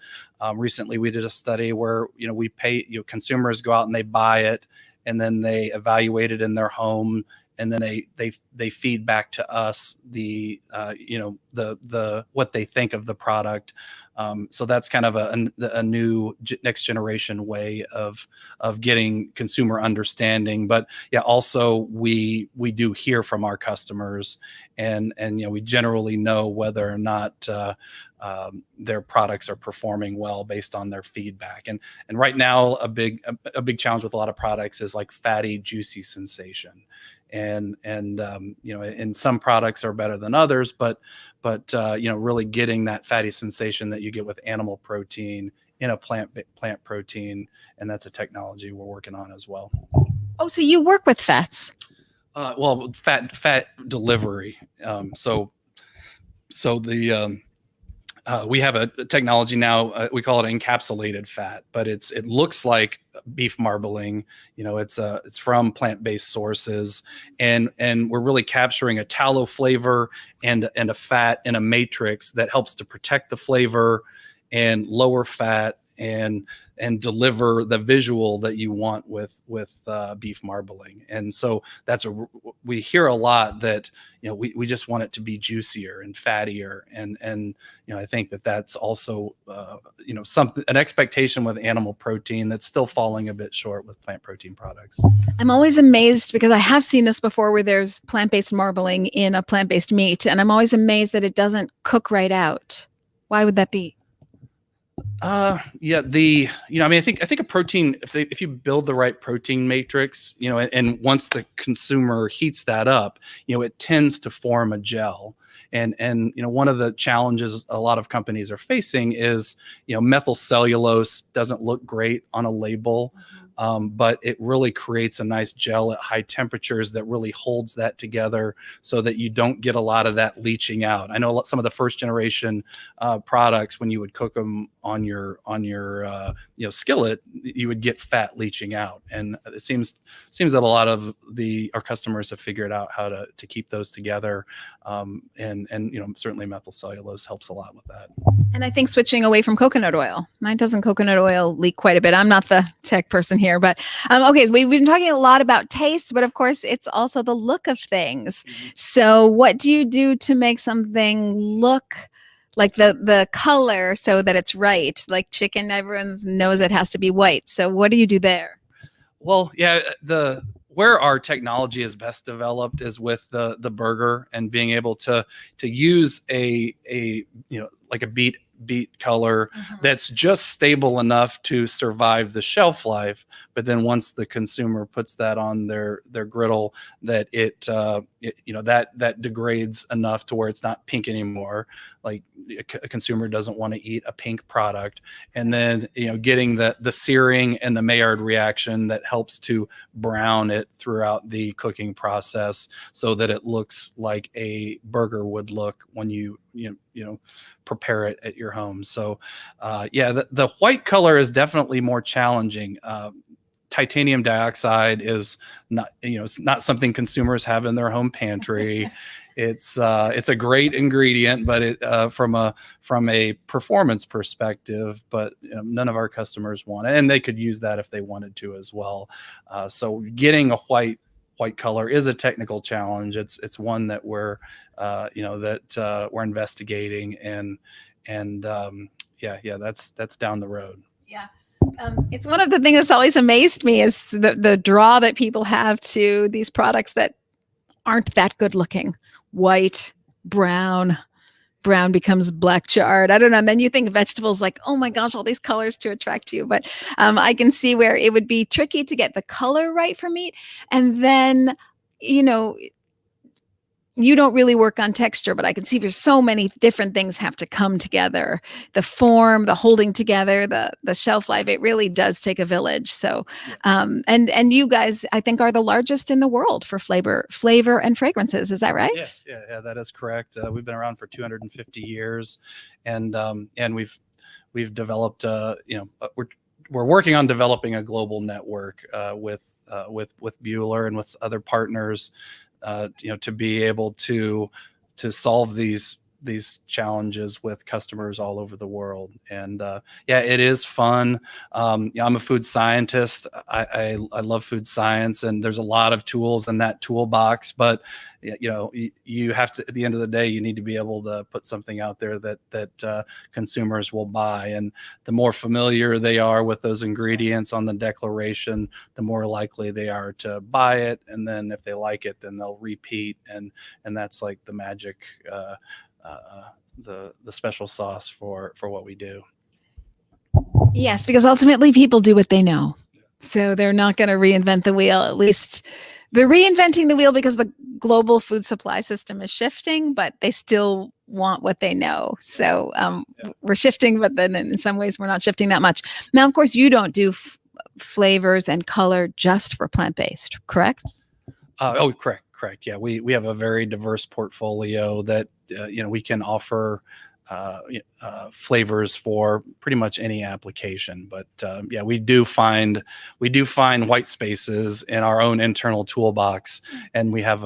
Recently, we did a study where we pay consumers go out and they buy it, and then they evaluate it in their home. And then they feed back to us the what they think of the product. So that's kind of a new next generation way of getting consumer understanding. But yeah, also we do hear from our customers, and we generally know whether or not their products are performing well based on their feedback. And right now a big challenge with a lot of products is like fatty, juicy sensation. And some products are better than others, but really getting that fatty sensation that you get with animal protein in a plant protein, and that's a technology we're working on as well. Oh, so you work with fats? Well, fat delivery. We have a technology now. We call it encapsulated fat, but it looks like beef marbling. It's from plant-based sources, and we're really capturing a tallow flavor and a fat in a matrix that helps to protect the flavor and lower fat and deliver the visual that you want with beef marbling. And so we hear a lot that, we just want it to be juicier and fattier. And I think that's also, an expectation with animal protein that's still falling a bit short with plant protein products. I'm always amazed because I have seen this before where there's plant-based marbling in a plant-based meat. And I'm always amazed that it doesn't cook right out. Why would that be? I think a protein, if you build the right protein matrix, and once the consumer heats that up, it tends to form a gel. And one of the challenges a lot of companies are facing is, methyl cellulose doesn't look great on a label. But it really creates a nice gel at high temperatures that really holds that together so that you don't get a lot of that leaching out. I know some of the first generation products, when you would cook them on your skillet, you would get fat leaching out. And it seems that a lot of our customers have figured out how to keep those together. And certainly methyl cellulose helps a lot with that. And I think switching away from coconut oil. Why doesn't coconut oil leak quite a bit? I'm not the tech person here, but okay. So we've been talking a lot about taste, but of course it's also the look of things. So what do you do to make something look like the color so that it's right? Like chicken, everyone knows it has to be white. So what do you do there? Well, yeah, where our technology is best developed is with the burger and being able to use a beet color that's just stable enough to survive the shelf life. But then once the consumer puts that on their griddle, that that degrades enough to where it's not pink anymore. Like a consumer doesn't want to eat a pink product. And then, getting the searing and the Maillard reaction that helps to brown it throughout the cooking process so that it looks like a burger would look when you prepare it at your home. So the white color is definitely more challenging. Titanium dioxide is not something consumers have in their home pantry. It's a great ingredient, but it from a performance perspective, but none of our customers want it, and they could use that if they wanted to as well. So getting a white color is a technical challenge. It's one that we're we're investigating, and that's down the road. Yeah. It's one of the things that's always amazed me is the draw that people have to these products that aren't that good looking. White, brown becomes black charred. I don't know. And then you think vegetables, like, oh my gosh, all these colors to attract you. But I can see where it would be tricky to get the color right for meat. And then, you don't really work on texture, but I can see there's so many different things have to come together. The form, the holding together, the shelf life, it really does take a village. So, and you guys, I think, are the largest in the world for flavor and fragrances. Is that right? Yes. Yeah, that is correct. We've been around for 250 years, and we've developed, we're working on developing a global network with Buhler and with other partners, to be able to solve these challenges with customers all over the world. And it is fun. I'm a food scientist. I love food science, and there's a lot of tools in that toolbox, but you have to, at the end of the day, you need to be able to put something out there that consumers will buy. And the more familiar they are with those ingredients on the declaration, the more likely they are to buy it. And then if they like it, then they'll repeat. And that's like the magic, the special sauce for what we do. Yes, because ultimately people do what they know. So they're not going to reinvent the wheel. At least they're reinventing the wheel because the global food supply system is shifting, but they still want what they know. So we're shifting, but then in some ways we're not shifting that much. Now, of course, you don't do flavors and color just for plant-based, correct? Correct. Yeah, we have a very diverse portfolio that we can offer flavors for pretty much any application. But we do find white spaces in our own internal toolbox, and we have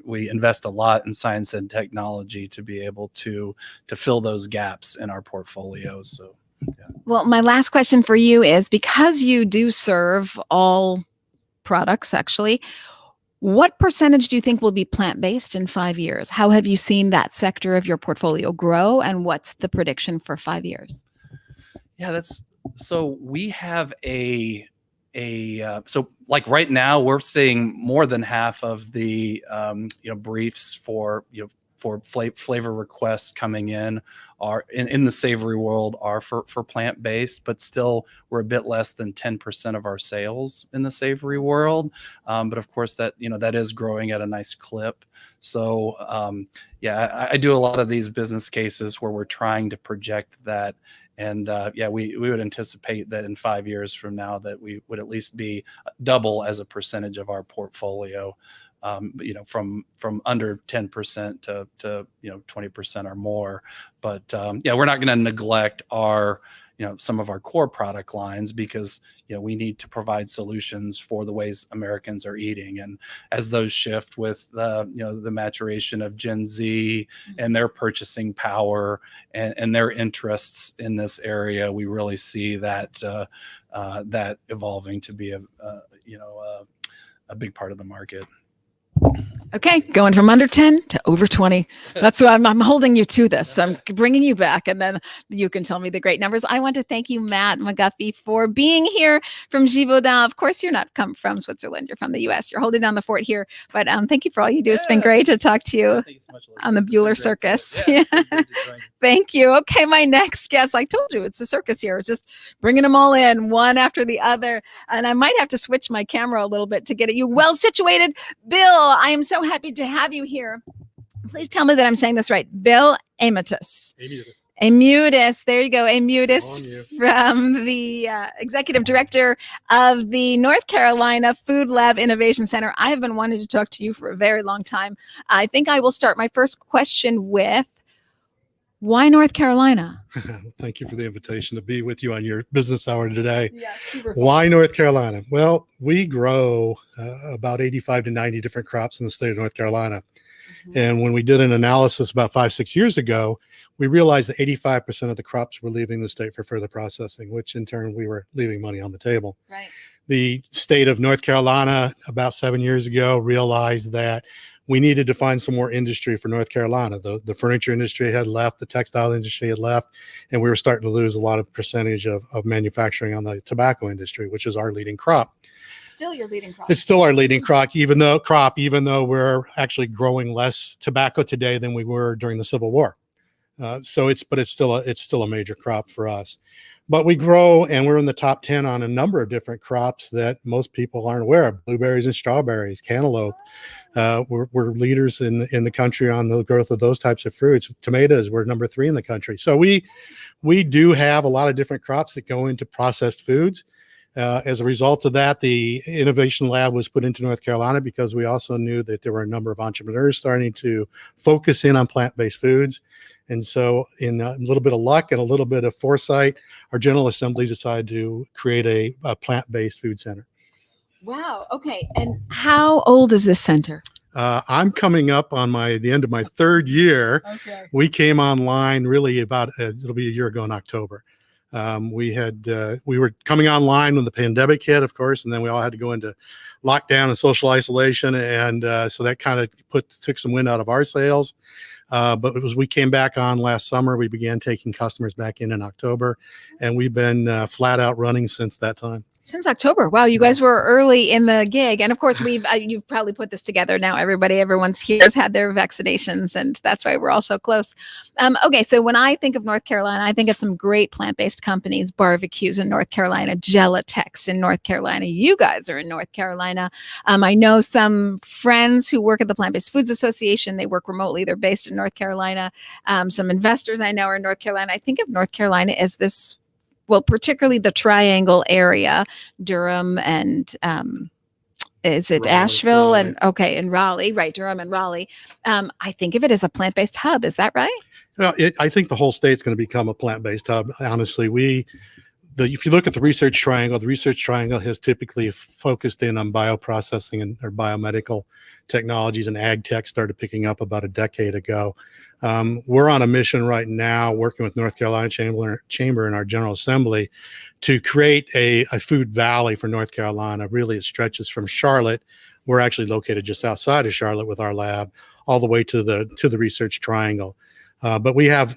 we invest a lot in science and technology to be able to fill those gaps in our portfolio. So Well, my last question for you is, because you do serve all products, actually, what percentage do you think will be plant-based in 5 years? How have you seen that sector of your portfolio grow, and what's the prediction for 5 years? Yeah, so we have so like right now we're seeing more than half of the briefs for flavor requests coming in are in the savory world are for plant-based, but still we're a bit less than 10% of our sales in the savory world. But of course that is growing at a nice clip. So I do a lot of these business cases where we're trying to project that. And we would anticipate that in 5 years from now that we would at least be double as a percentage of our portfolio. From under 10% to 20% or more. But we're not going to neglect our some of our core product lines, because we need to provide solutions for the ways Americans are eating. And as those shift with the maturation of Gen Z and their purchasing power and their interests in this area, we really see that that evolving to be a big part of the market. Okay, going from under 10 to over 20. That's why I'm holding you to this. I'm bringing you back, and then you can tell me the great numbers. I want to thank you, Matt McGuffey, for being here from Givaudan. Of course, you're not come from Switzerland. You're from the U.S. You're holding down the fort here. But thank you for all you do. It's been great to talk to you so much, on the Buhler Circus. Yeah. Thank you. Okay, my next guest, I told you, it's a circus here. It's just bringing them all in, one after the other. And I might have to switch my camera a little bit to get you well situated. Bill, I am so happy to have you here. Please tell me that I'm saying this right. Bill Aimitus. Aimitus, there you go. Aimitus from the executive director of the North Carolina Food Lab Innovation Center. I have been wanting to talk to you for a very long time. I think I will start my first question with, why North Carolina? Thank you for the invitation to be with you on your business hour today. Yeah, super fun. Why North Carolina? Well, we grow about 85 to 90 different crops in the state of North Carolina. Mm-hmm. And when we did an analysis about 5-6 years ago, we realized that 85% of the crops were leaving the state for further processing, which in turn we were leaving money on the table. Right. The state of North Carolina about 7 years ago realized that we needed to find some more industry for North Carolina. The furniture industry had left, the textile industry had left, and we were starting to lose a lot of percentage of manufacturing on the tobacco industry, which is our leading crop. Still your leading crop. It's still our leading crop, even though we're actually growing less tobacco today than we were during the Civil War. So it's still a major crop for us. But we grow, and we're in the top 10 on a number of different crops that most people aren't aware of: blueberries and strawberries, cantaloupe. We're leaders in the country on the growth of those types of fruits. Tomatoes, we're number 3 in the country. So we do have a lot of different crops that go into processed foods. As a result of that, the innovation lab was put into North Carolina because we also knew that there were a number of entrepreneurs starting to focus in on plant-based foods. And so in a little bit of luck and a little bit of foresight, our General Assembly decided to create a plant-based food center. Wow. Okay. And how old is this center? I'm coming up on the end of my 3rd year. Okay. We came online really it'll be a year ago in October. We were coming online when the pandemic hit, of course, and then we all had to go into lockdown and social isolation. And so that kind of took some wind out of our sails. But we came back on last summer. We began taking customers back in October, and we've been flat out running since that time. Since October. Wow, you guys were early in the gig. And of course, you've probably put this together now. Everyone's here has had their vaccinations, and that's why we're all so close. Okay, so when I think of North Carolina, I think of some great plant-based companies: Barbecues in North Carolina, Gelitex in North Carolina. You guys are in North Carolina. I know some friends who work at the Plant-Based Foods Association. They work remotely. They're based in North Carolina. Some investors I know are in North Carolina. I think of North Carolina as this, well, particularly the Triangle area, Durham and is it Raleigh, Asheville Raleigh. and Raleigh, right? Durham and Raleigh. I think of it as a plant-based hub. Is that right? Well, I think the whole state's going to become a plant-based hub. Honestly, if you look at the research triangle has typically focused in on bioprocessing or biomedical technologies, and ag tech started picking up about a decade ago. We're on a mission right now, working with North Carolina Chamber and our General Assembly to create a food valley for North Carolina. Really, it stretches from Charlotte. We're actually located just outside of Charlotte with our lab, all the way to the research triangle. But we have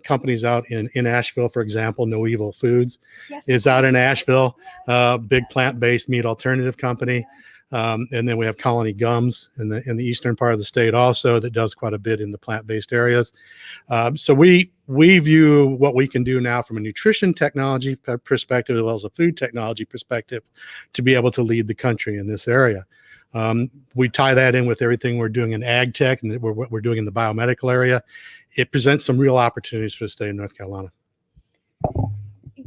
companies out in Asheville, for example. No Evil Foods is out in Asheville, big plant-based meat alternative company. And then we have Colony Gums in the eastern part of the state also that does quite a bit in the plant-based areas. So we view what we can do now from a nutrition technology perspective as well as a food technology perspective to be able to lead the country in this area. We tie that in with everything we're doing in ag tech and what we're doing in the biomedical area. It presents some real opportunities for the state of North Carolina.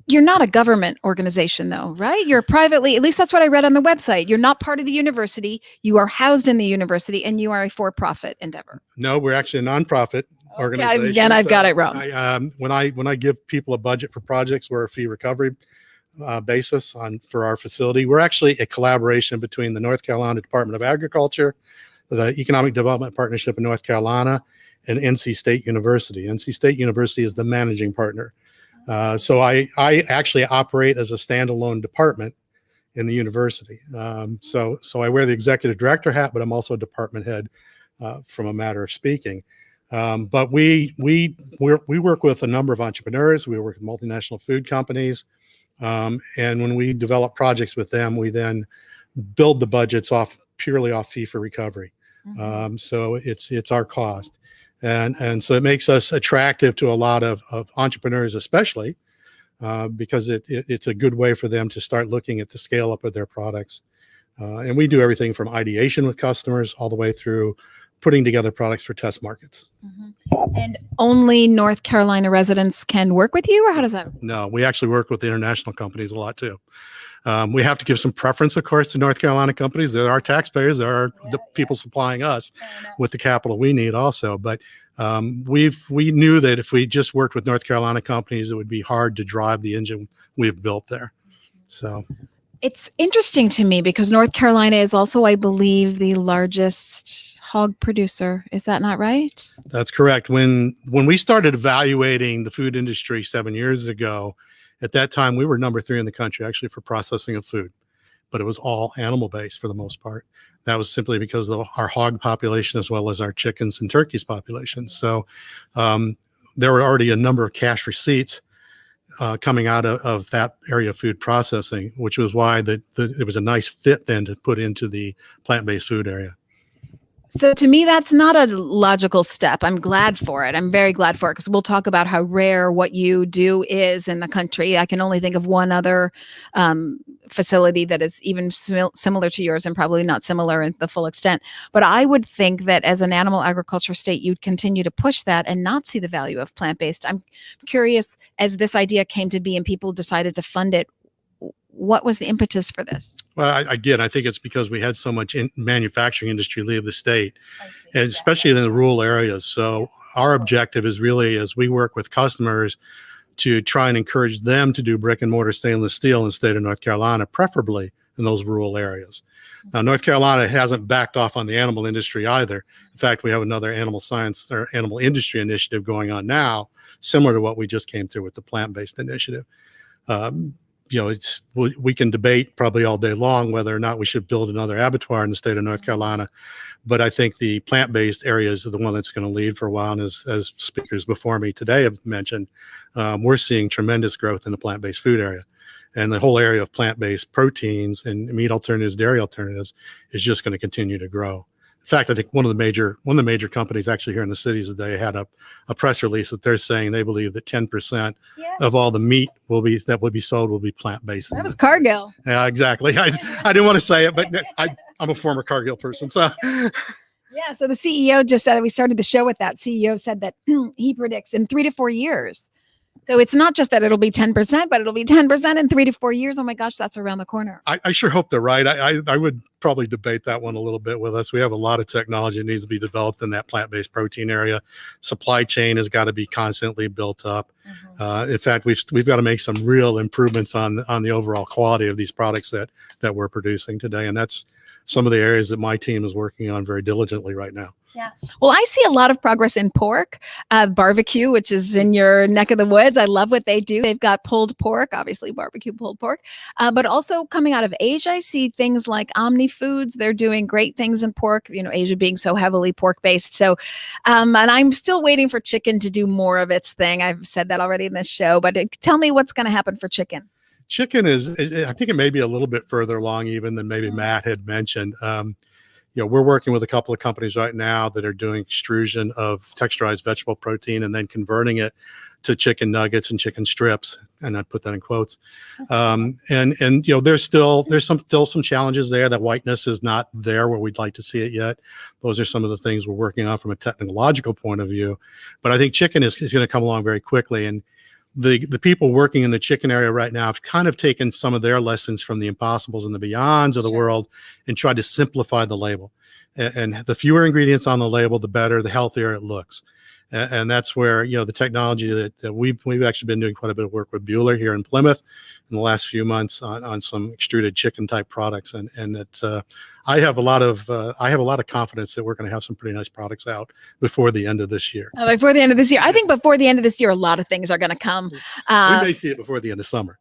You're not a government organization, though, right? You're privately, at least that's what I read on the website. You're not part of the university. You are housed in the university, and you are a for-profit endeavor. No, we're actually a nonprofit organization. Again, I've got it wrong. When I give people a budget for projects, we're a fee recovery basis for our facility. We're actually a collaboration between the North Carolina Department of Agriculture, the Economic Development Partnership in North Carolina, and NC State University. NC State University is the managing partner. So I actually operate as a standalone department in the university. So I wear the executive director hat, but I'm also a department head from a matter of speaking. But we work with a number of entrepreneurs. We work with multinational food companies. And when we develop projects with them, we then build the budgets purely off fee for recovery. Mm-hmm. So it's our cost. And so it makes us attractive to a lot of entrepreneurs, especially because it's a good way for them to start looking at the scale up of their products. And we do everything from ideation with customers all the way through putting together products for test markets. Mm-hmm. And only North Carolina residents can work with you, or how does that? No, we actually work with the international companies a lot too. We have to give some preference, of course, to North Carolina companies. There are taxpayers. There are the people supplying us with the capital we need also. But we knew that if we just worked with North Carolina companies, it would be hard to drive the engine we've built there. So it's interesting to me because North Carolina is also, I believe, the largest hog producer. Is that not right? That's correct. When we started evaluating the food industry 7 years ago, at that time, we were number 3 in the country, actually, for processing of food, but it was all animal-based for the most part. That was simply because of our hog population as well as our chickens and turkeys population. So there were already a number of cash receipts coming out of that area of food processing, which was why it was a nice fit then to put into the plant-based food area. So to me, that's not a logical step. I'm glad for it. I'm very glad for it because we'll talk about how rare what you do is in the country. I can only think of one other facility that is even similar to yours and probably not similar in the full extent. But I would think that as an animal agriculture state, you'd continue to push that and not see the value of plant-based. I'm curious, as this idea came to be and people decided to fund it, what was the impetus for this? Well, I think it's because we had so much manufacturing industry leave the state, and especially in the rural areas. So our objective is really, as we work with customers, to try and encourage them to do brick and mortar stainless steel in the state of North Carolina, preferably in those rural areas. Now, North Carolina hasn't backed off on the animal industry either. In fact, we have another animal science or animal industry initiative going on now, similar to what we just came through with the plant-based initiative. We can debate probably all day long whether or not we should build another abattoir in the state of North Carolina, but I think the plant-based areas are the one that's going to lead for a while. And as speakers before me today have mentioned, we're seeing tremendous growth in the plant-based food area, and the whole area of plant-based proteins and meat alternatives, dairy alternatives is just going to continue to grow. In fact, I think one of the major companies actually here in the cities today had a press release that they're saying they believe that 10% of all the meat that will be sold will be plant-based. That was Cargill. Yeah, exactly. I didn't want to say it, but I'm a former Cargill person. So yeah, so the CEO just said, we started the show with that. CEO said that he predicts in 3 to 4 years, So it's not just that it'll be 10%, but it'll be 10% in 3 to 4 years. Oh my gosh, that's around the corner. I sure hope they're right. I would probably debate that one a little bit with us. We have a lot of technology that needs to be developed in that plant-based protein area. Supply chain has got to be constantly built up. In fact, we've got to make some real improvements on the overall quality of these products that we're producing today. And that's some of the areas that my team is working on very diligently right now. Yeah. Well, I see a lot of progress in pork, barbecue, which is in your neck of the woods. I love what they do. They've got pulled pork, obviously barbecue pulled pork, but also coming out of Asia, I see things like Omni Foods. They're doing great things in pork, Asia being so heavily pork based. So, and I'm still waiting for chicken to do more of its thing. I've said that already in this show, but tell me what's going to happen for chicken. Chicken is, I think it may be a little bit further along even than maybe Matt had mentioned. We're working with a couple of companies right now that are doing extrusion of texturized vegetable protein and then converting it to chicken nuggets and chicken strips. And I put that in quotes. There's still some challenges there. That whiteness is not there where we'd like to see it yet. Those are some of the things we're working on from a technological point of view. But I think chicken is going to come along very quickly. And the people working in the chicken area right now have kind of taken some of their lessons from the Impossibles and the Beyonds of the world and tried to simplify the label. And the fewer ingredients on the label, the better, the healthier it looks. And that's where, the technology that we've actually been doing quite a bit of work with Buhler here in Plymouth in the last few months on some extruded chicken type products. And that I have a lot of confidence that we're going to have some pretty nice products out before the end of this year. Before the end of this year. I think before the end of this year, a lot of things are going to come. We may see it before the end of summer.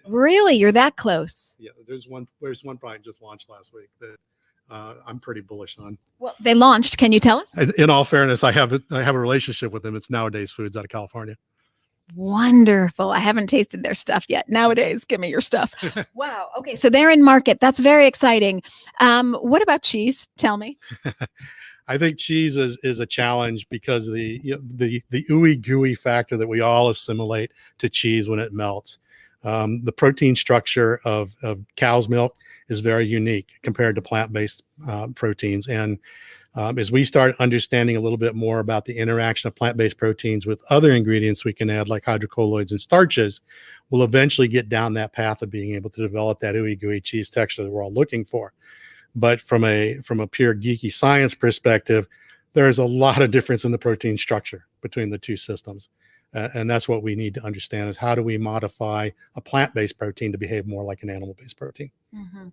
Really? You're that close? Yeah, there's one product just launched last week that I'm pretty bullish on. Well, they launched. Can you tell us? In all fairness, I have a relationship with them. It's Nowadays Foods out of California. Wonderful. I haven't tasted their stuff yet. Nowadays, give me your stuff. Wow. Okay. So they're in market. That's very exciting. What about cheese? Tell me. I think cheese is a challenge because the ooey gooey factor that we all assimilate to cheese when it melts. The protein structure of cow's milk is very unique compared to plant-based proteins. And as we start understanding a little bit more about the interaction of plant-based proteins with other ingredients we can add, like hydrocolloids and starches, we'll eventually get down that path of being able to develop that ooey gooey cheese texture that we're all looking for. But from a pure geeky science perspective, there's a lot of difference in the protein structure between the two systems. And that's what we need to understand is how do we modify a plant-based protein to behave more like an animal-based protein. Mm-hmm.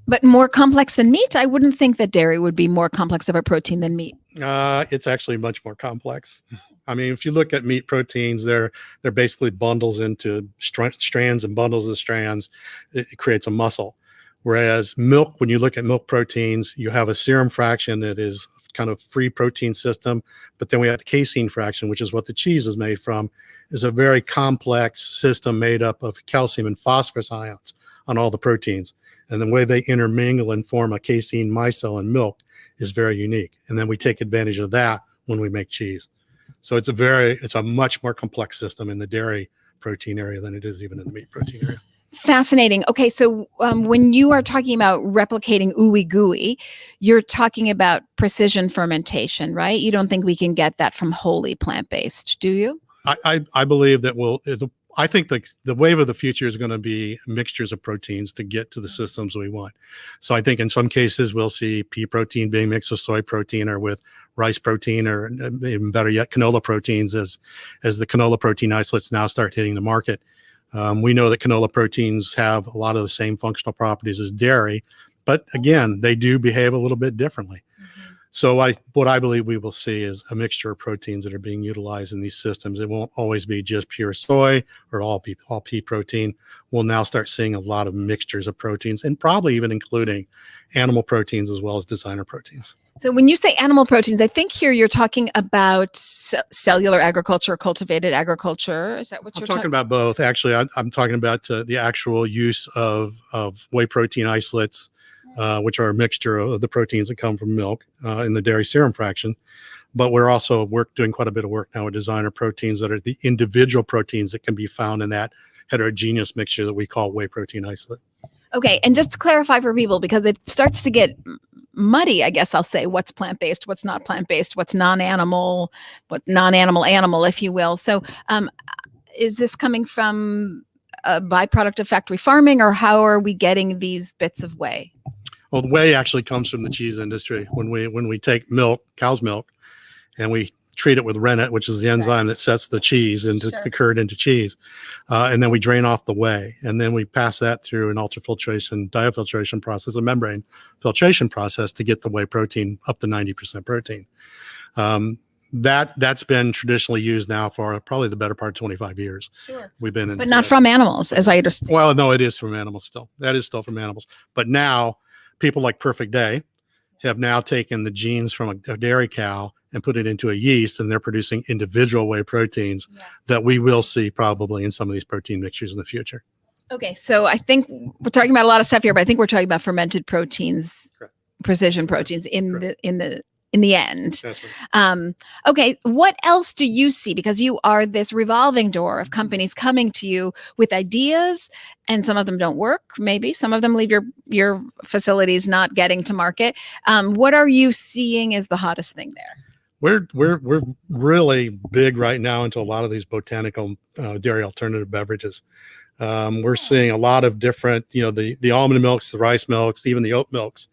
But more complex than meat? I wouldn't think that dairy would be more complex of a protein than meat. It's actually much more complex. I mean, if you look at meat proteins, they're basically bundles into strands and bundles of strands. It creates a muscle. Whereas milk, when you look at milk proteins, you have a serum fraction that is kind of free protein system, but then we have the casein fraction, which is what the cheese is made from, is a very complex system made up of calcium and phosphorus ions on all the proteins. And the way they intermingle and form a casein micelle in milk is very unique. And then we take advantage of that when we make cheese. So it's a much more complex system in the dairy protein area than it is even in the meat protein area. Fascinating. Okay, so when you are talking about replicating ooey gooey, you're talking about precision fermentation, right? You don't think we can get that from wholly plant-based, do you? I believe that I think the wave of the future is going to be mixtures of proteins to get to the systems we want. So I think in some cases we'll see pea protein being mixed with soy protein or with rice protein, or even better yet, canola proteins as the canola protein isolates now start hitting the market. We know that canola proteins have a lot of the same functional properties as dairy, but again, they do behave a little bit differently. Mm-hmm. So what I believe we will see is a mixture of proteins that are being utilized in these systems. It won't always be just pure soy or all pea protein. We'll now start seeing a lot of mixtures of proteins, and probably even including animal proteins as well as designer proteins. So when you say animal proteins, I think here you're talking about cellular agriculture, cultivated agriculture. Is that what you're talking about? Both. Actually, I'm talking about the actual use of whey protein isolates, which are a mixture of the proteins that come from milk in the dairy serum fraction. But we're also doing quite a bit of work now with designer proteins that are the individual proteins that can be found in that heterogeneous mixture that we call whey protein isolate. Okay, and just to clarify for people, because it starts to get muddy, I guess I'll say, what's plant-based, what's not plant-based, what's non-animal, what non-animal animal, if you will. So is this coming from a byproduct of factory farming, or how are we getting these bits of whey? Well, the whey actually comes from the cheese industry. When we take milk, cow's milk, and we treat it with rennet, which is the enzyme that sets the cheese into the curd into cheese, and then we drain off the whey, and then we pass that through an ultrafiltration, diafiltration process, a membrane filtration process to get the whey protein up to 90% protein. That's been traditionally used now for probably the better part of 25 years. Sure. We've been in, but not from animals, as I understand. Well, no, it is from animals still. That is still from animals. But now people like Perfect Day have now taken the genes from a dairy cow and put it into a yeast, and they're producing individual whey proteins that we will see probably in some of these protein mixtures in the future. Okay, so I think we're talking about a lot of stuff here, but I think we're talking about fermented proteins, precision proteins in the end. Okay, what else do you see? Because you are this revolving door of companies coming to you with ideas, and some of them don't work. Maybe some of them leave your facilities not getting to market. What are you seeing as the hottest thing there? We're really big right now into a lot of these botanical dairy alternative beverages. We're seeing a lot of different, the almond milks, the rice milks, even the oat milks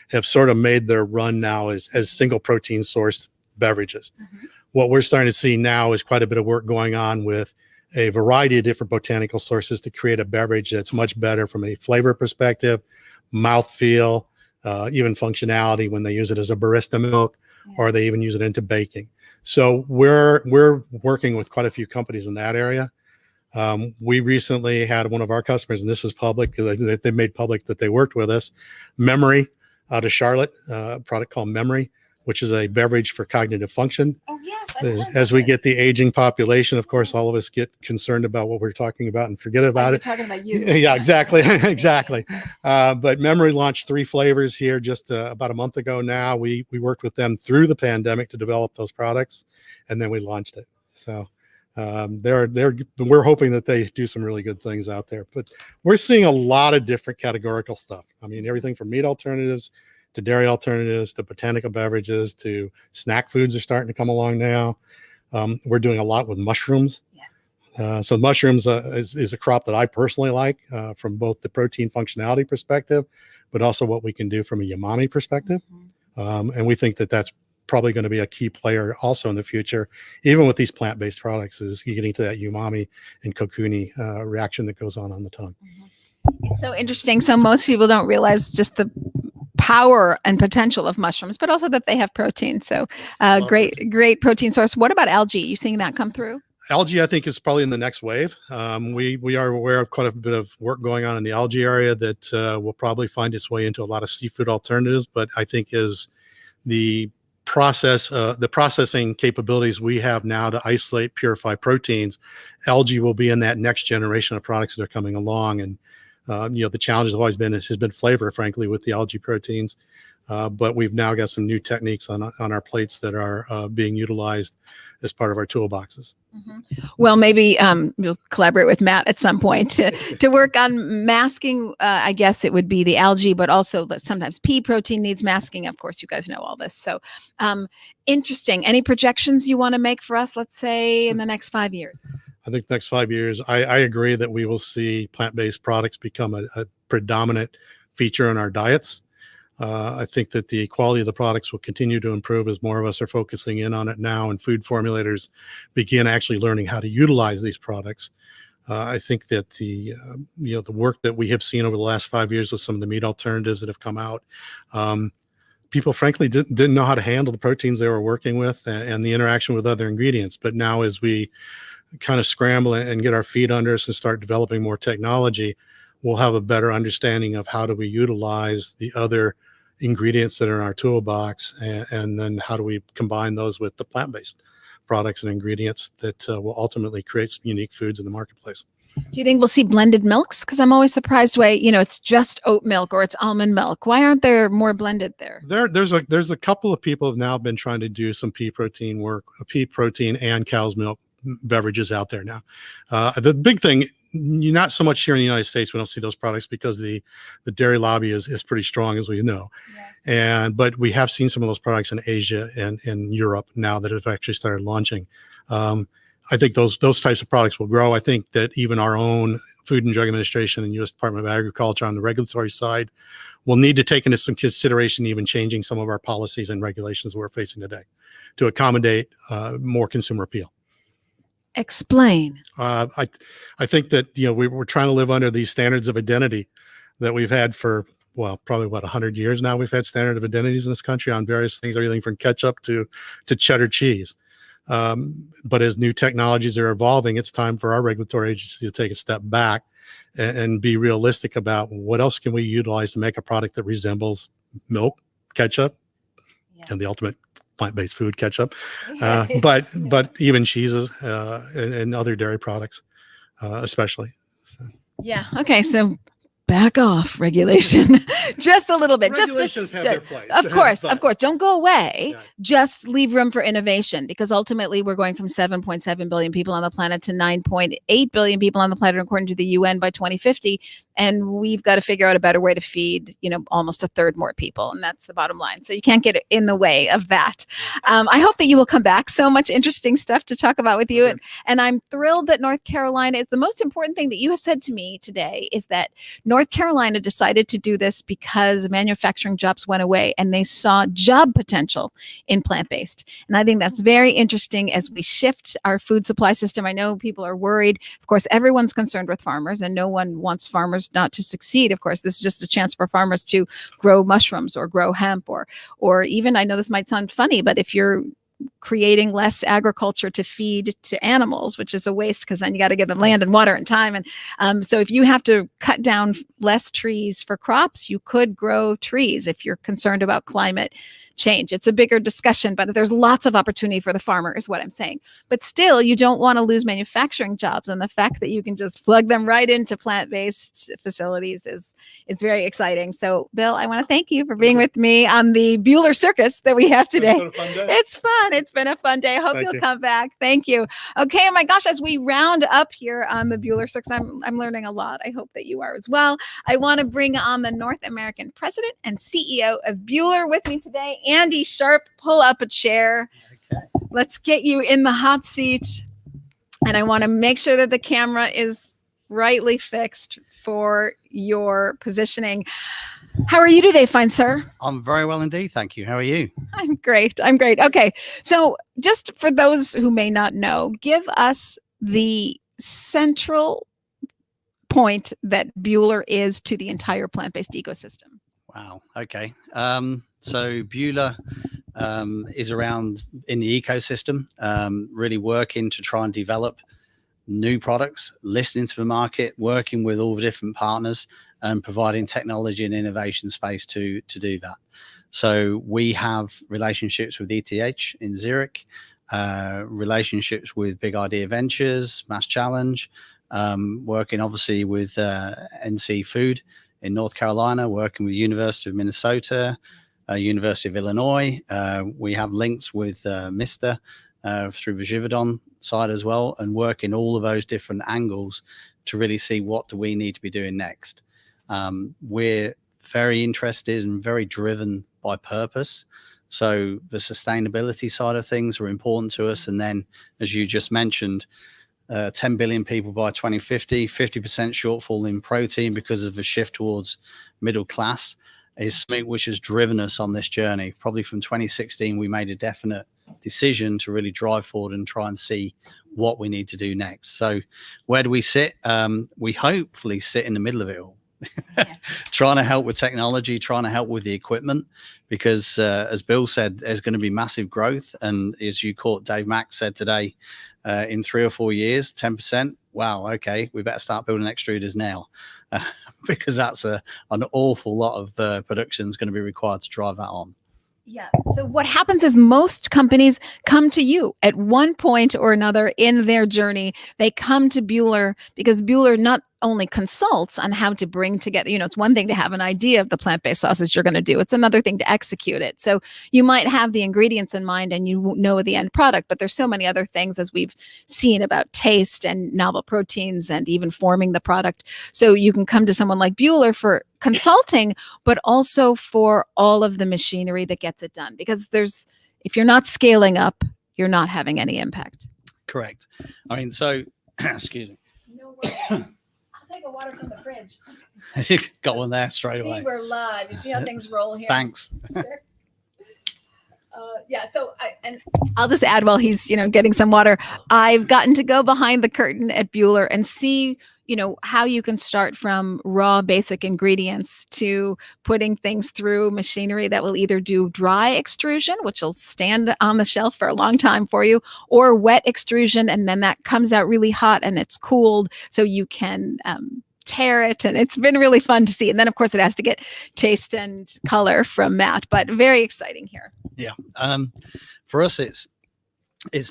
have sort of made their run now as single protein sourced beverages. Mm-hmm. What we're starting to see now is quite a bit of work going on with a variety of different botanical sources to create a beverage that's much better from a flavor perspective, mouthfeel, even functionality when they use it as a barista milk, or they even use it into baking. So we're working with quite a few companies in that area. We recently had one of our customers, and this is public, they made public that they worked with us, Memory out of Charlotte, a product called Memory, which is a beverage for cognitive function. Oh, yes. As we get the aging population, of course, all of us get concerned about what we're talking about and forget about it. Talking about you. Yeah, exactly. Exactly. But Memory launched 3 flavors here just about a month ago now. We worked with them through the pandemic to develop those products, and then we launched it. So we're hoping that they do some really good things out there, but we're seeing a lot of different categorical stuff. I mean, everything from meat alternatives to dairy alternatives to botanical beverages to snack foods are starting to come along now. We're doing a lot with mushrooms. Yes. So mushrooms is a crop that I personally like from both the protein functionality perspective, but also what we can do from a umami perspective. Mm-hmm. And we think that that's probably going to be a key player also in the future, even with these plant-based products, is getting to that umami and kokuni reaction that goes on the tongue. Mm-hmm. It's so interesting. So most people don't realize just the power and potential of mushrooms, but also that they have protein. So great protein source. What about algae? You seeing that come through? Algae, I think, is probably in the next wave. We are aware of quite a bit of work going on in the algae area that will probably find its way into a lot of seafood alternatives. But I think is the processing capabilities we have now to isolate, purify proteins, algae will be in that next generation of products that are coming along. And the challenge has been flavor, frankly, with the algae proteins. But we've now got some new techniques on our plates that are being utilized as part of our toolboxes. Mm-hmm. Well, maybe you'll collaborate with Matt at some point to work on masking. I guess it would be the algae, but also sometimes pea protein needs masking. Of course, you guys know all this. So interesting. Any projections you want to make for us, let's say, in the next 5 years? I think the next 5 years, I agree that we will see plant-based products become a predominant feature in our diets. I think that the quality of the products will continue to improve as more of us are focusing in on it now, and food formulators begin actually learning how to utilize these products. I think that the work that we have seen over the last 5 years with some of the meat alternatives that have come out, people frankly didn't know how to handle the proteins they were working with and the interaction with other ingredients. But now as we kind of scramble and get our feet under us and start developing more technology, we'll have a better understanding of how do we utilize the other ingredients that are in our toolbox, and then how do we combine those with the plant-based products and ingredients that will ultimately create some unique foods in the marketplace. Do you think we'll see blended milks? Because I'm always surprised why, it's just oat milk or it's almond milk. Why aren't there more blended there? There's a couple of people have now been trying to do some pea protein work, pea protein and cow's milk beverages out there now. The big thing you're not so much here in the United States. We don't see those products because the dairy lobby is pretty strong, as we know. Yes. But we have seen some of those products in Asia and in Europe now that have actually started launching. I think those types of products will grow. I think that even our own Food and Drug Administration and U.S. Department of Agriculture on the regulatory side will need to take into some consideration even changing some of our policies and regulations we're facing today to accommodate more consumer appeal. Explain. I think that we're trying to live under these standards of identity that we've had for probably 100 years now. We've had standard of identities in this country on various things, everything from ketchup to cheddar cheese. But as new technologies are evolving, it's time for our regulatory agency to take a step back and be realistic about what else can we utilize to make a product that resembles milk, ketchup, and the ultimate plant-based food, ketchup, but even cheeses and other dairy products, especially. So. Yeah. Okay. So back off regulation just a little bit. Regulations have their place. Of course. Don't go away. Yeah. Just leave room for innovation, because ultimately we're going from 7.7 billion people on the planet to 9.8 billion people on the planet, according to the UN, by 2050. And we've got to figure out a better way to feed, almost a third more people. And that's the bottom line. So you can't get in the way of that. I hope that you will come back. So much interesting stuff to talk about with you. And I'm thrilled that North Carolina is the most important thing that you have said to me today is that North Carolina decided to do this because manufacturing jobs went away and they saw job potential in plant-based. And I think that's very interesting as we shift our food supply system. I know people are worried. Of course, everyone's concerned with farmers and no one wants farmers not to succeed. Of course, this is just a chance for farmers to grow mushrooms or grow hemp or even, I know this might sound funny, but if you're creating less agriculture to feed to animals, which is a waste because then you got to give them land and water and time. And so if you have to cut down less trees for crops, you could grow trees if you're concerned about climate change. It's a bigger discussion, but there's lots of opportunity for the farmer is what I'm saying. But still, you don't want to lose manufacturing jobs. And the fact that you can just plug them right into plant-based facilities is very exciting. So Bill, I want to thank you for being with me on the Buhler circus that we have today. It's fun. It's been a fun day. I hope you'll come back. Thank you. Okay. Oh my gosh, as we round up here on the Buhler circus, I'm learning a lot. I hope that you are as well. I want to bring on the North American president and CEO of Buhler with me today, Andy Sharpe. Pull up a chair. Okay. Let's get you in the hot seat. And I want to make sure that the camera is rightly fixed for your positioning. How are you today, fine sir? I'm very well indeed, thank you. How are you? I'm great. Okay. So just for those who may not know, give us the central point that Buhler is to the entire plant-based ecosystem. Wow. Okay. So Buhler is around in the ecosystem, really working to try and develop new products, listening to the market, working with all the different partners and providing technology and innovation space to do that. So we have relationships with ETH in Zurich, relationships with Big Idea Ventures, Mass Challenge, working obviously with NC Food in North Carolina, working with University of Minnesota, University of Illinois. We have links with Mr. Through the Givaudan side as well, and work in all of those different angles to really see what do we need to be doing next. We're very interested and very driven by purpose. So the sustainability side of things are important to us. And then, as you just mentioned, 10 billion people by 2050, 50% shortfall in protein because of the shift towards middle class is something which has driven us on this journey. Probably from 2016, we made a definite decision to really drive forward and try and see what we need to do next. So where do we sit? We hopefully sit in the middle of it all. Trying to help with technology, trying to help with the equipment, because as Bill said, there's going to be massive growth. And as you caught Dave Mack said today, in 3 or 4 years, 10%. Wow. Okay. We better start building extruders now because that's an awful lot of production is going to be required to drive that on. Yeah. So what happens is most companies come to you at one point or another in their journey. They come to Buhler because Buhler not only consults on how to bring together, it's one thing to have an idea of the plant-based sausage you're going to do. It's another thing to execute it. So you might have the ingredients in mind and you know the end product, but there's so many other things, as we've seen, about taste and novel proteins and even forming the product. So you can come to someone like Buhler for consulting, but also for all of the machinery that gets it done. Because if you're not scaling up, you're not having any impact. Correct. I mean, so, excuse me. No worries. I'll take a water from the fridge. Got one there straight See, away. we're live. You see how things roll here? Thanks. Sure. Yeah. So, and I'll just add while he's, getting some water, I've gotten to go behind the curtain at Buhler and see, how you can start from raw basic ingredients to putting things through machinery that will either do dry extrusion, which will stand on the shelf for a long time for you, or wet extrusion. And then that comes out really hot and it's cooled so you can, tear it, and it's been really fun to see. And then of course it has to get taste and color from Matt, but very exciting here. Yeah. For us, it's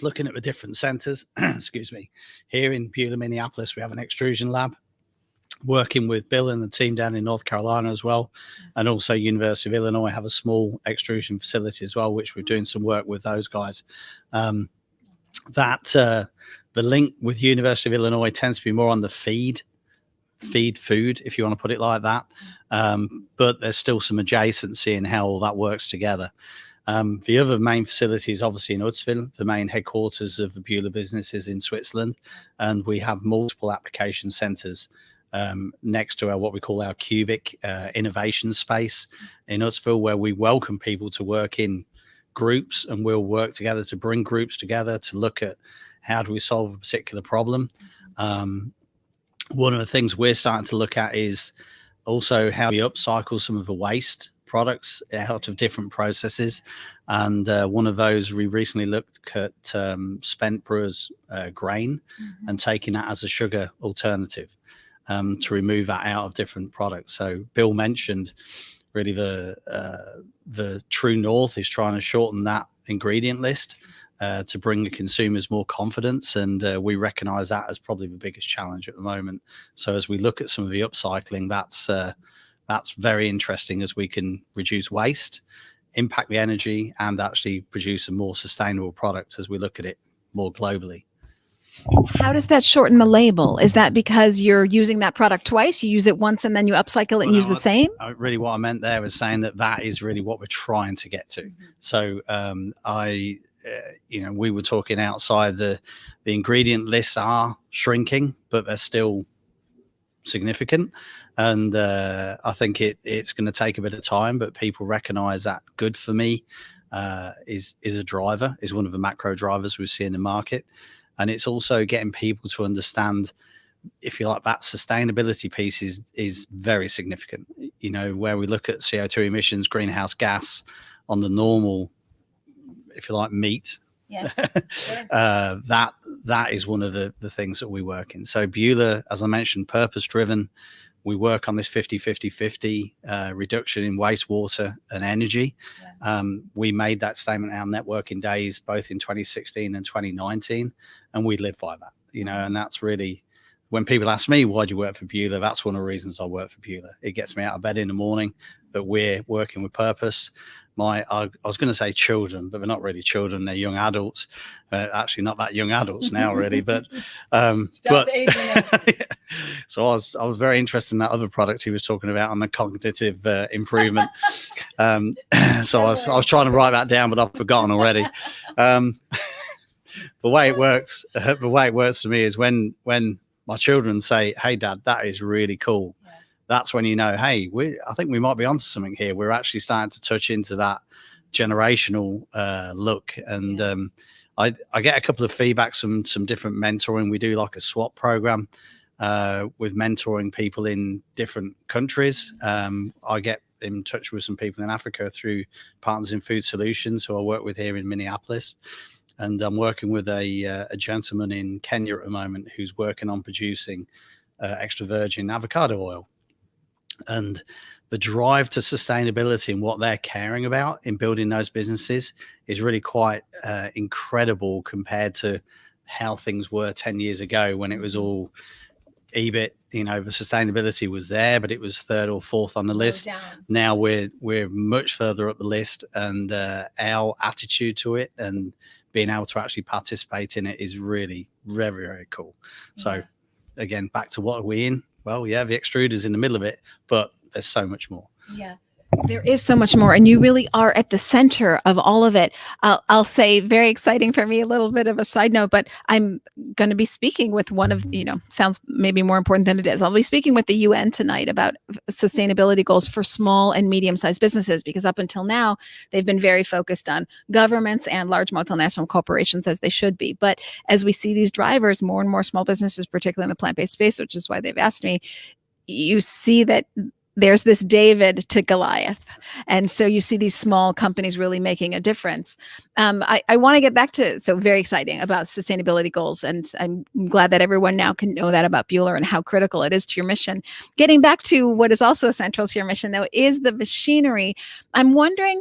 looking at the different centers. Excuse me. Here in Buhler, Minneapolis, we have an extrusion lab working with Bill and the team down in North Carolina as well. And also University of Illinois have a small extrusion facility as well, which we're doing some work with those guys. The link with University of Illinois tends to be more on the feed food, if you want to put it like that. But there's still some adjacency in how all that works together. The other main facility is obviously in Utzville. The main headquarters of the Buhler business is in Switzerland, and we have multiple application centers next to what we call our cubic innovation space in Utzville, where we welcome people to work in groups, and we'll work together to bring groups together to look at how do we solve a particular problem. One of the things we're starting to look at is also how we upcycle some of the waste products out of different processes. And one of those, we recently looked at spent brewers' grain and taking that as a sugar alternative to remove that out of different products. So Bill mentioned really the True North is trying to shorten that ingredient list to bring the consumers more confidence, and we recognize that as probably the biggest challenge at the moment. So as we look at some of the upcycling, that's very interesting, as we can reduce waste, impact the energy, and actually produce a more sustainable product as we look at it more globally. How does that shorten the label? Is that because you're using that product twice? You use it once and then you upcycle it and use the same? Really what I meant there was saying that is really what we're trying to get to. So we were talking outside, the ingredient lists are shrinking, but they're still significant. And I think it's going to take a bit of time, but people recognize that good for me is a driver, is one of the macro drivers we see in the market. And it's also getting people to understand, if you like, that sustainability piece is very significant. Where we look at CO2 emissions, greenhouse gas on the normal, if you like, meat. Yes. That is one of the things that we work in. So Buhler, as I mentioned, purpose driven. We work on this 50-50-50 reduction in wastewater and energy. Yeah. We made that statement in our networking days, both in 2016 and 2019, and we live by that. And that's really, when people ask me, why do you work for Buhler? That's one of the reasons I work for Buhler. It gets me out of bed in the morning, but we're working with purpose. I was going to say children, but they're not really children. They're young adults. Actually, not that young adults now, really. But stop aging us. So I was very interested in that other product he was talking about on the cognitive improvement. So I was trying to write that down, but I've forgotten already. The way it works for me is when my children say, "Hey, Dad, that is really cool." That's when hey, I think we might be onto something here. We're actually starting to touch into that generational look. And I get a couple of feedbacks from some different mentoring. We do like a swap program with mentoring people in different countries. I get in touch with some people in Africa through Partners in Food Solutions, who I work with here in Minneapolis. And I'm working with a gentleman in Kenya at the moment who's working on producing extra virgin avocado oil. And the drive to sustainability and what they're caring about in building those businesses is really quite incredible compared to how things were 10 years ago, when it was all EBIT, the sustainability was there, but it was third or fourth on the list. Now we're much further up the list, and our attitude to it and being able to actually participate in it is really very, very cool. So again, back to what are we in? Well, yeah, the extruder's in the middle of it, but there's so much more. Yeah. There is so much more, and you really are at the center of all of it. I'll say, very exciting for me, a little bit of a side note, but I'm going to be speaking with one of, sounds maybe more important than it is. I'll be speaking with the UN tonight about sustainability goals for small and medium-sized businesses, because up until now, they've been very focused on governments and large multinational corporations, as they should be. But as we see these drivers, more and more small businesses, particularly in the plant-based space, which is why they've asked me, you see that there's this David to Goliath. And so you see these small companies really making a difference. I want to get back to, so very exciting about sustainability goals. And I'm glad that everyone now can know that about Buhler and how critical it is to your mission. Getting back to what is also central to your mission, though, is the machinery. I'm wondering,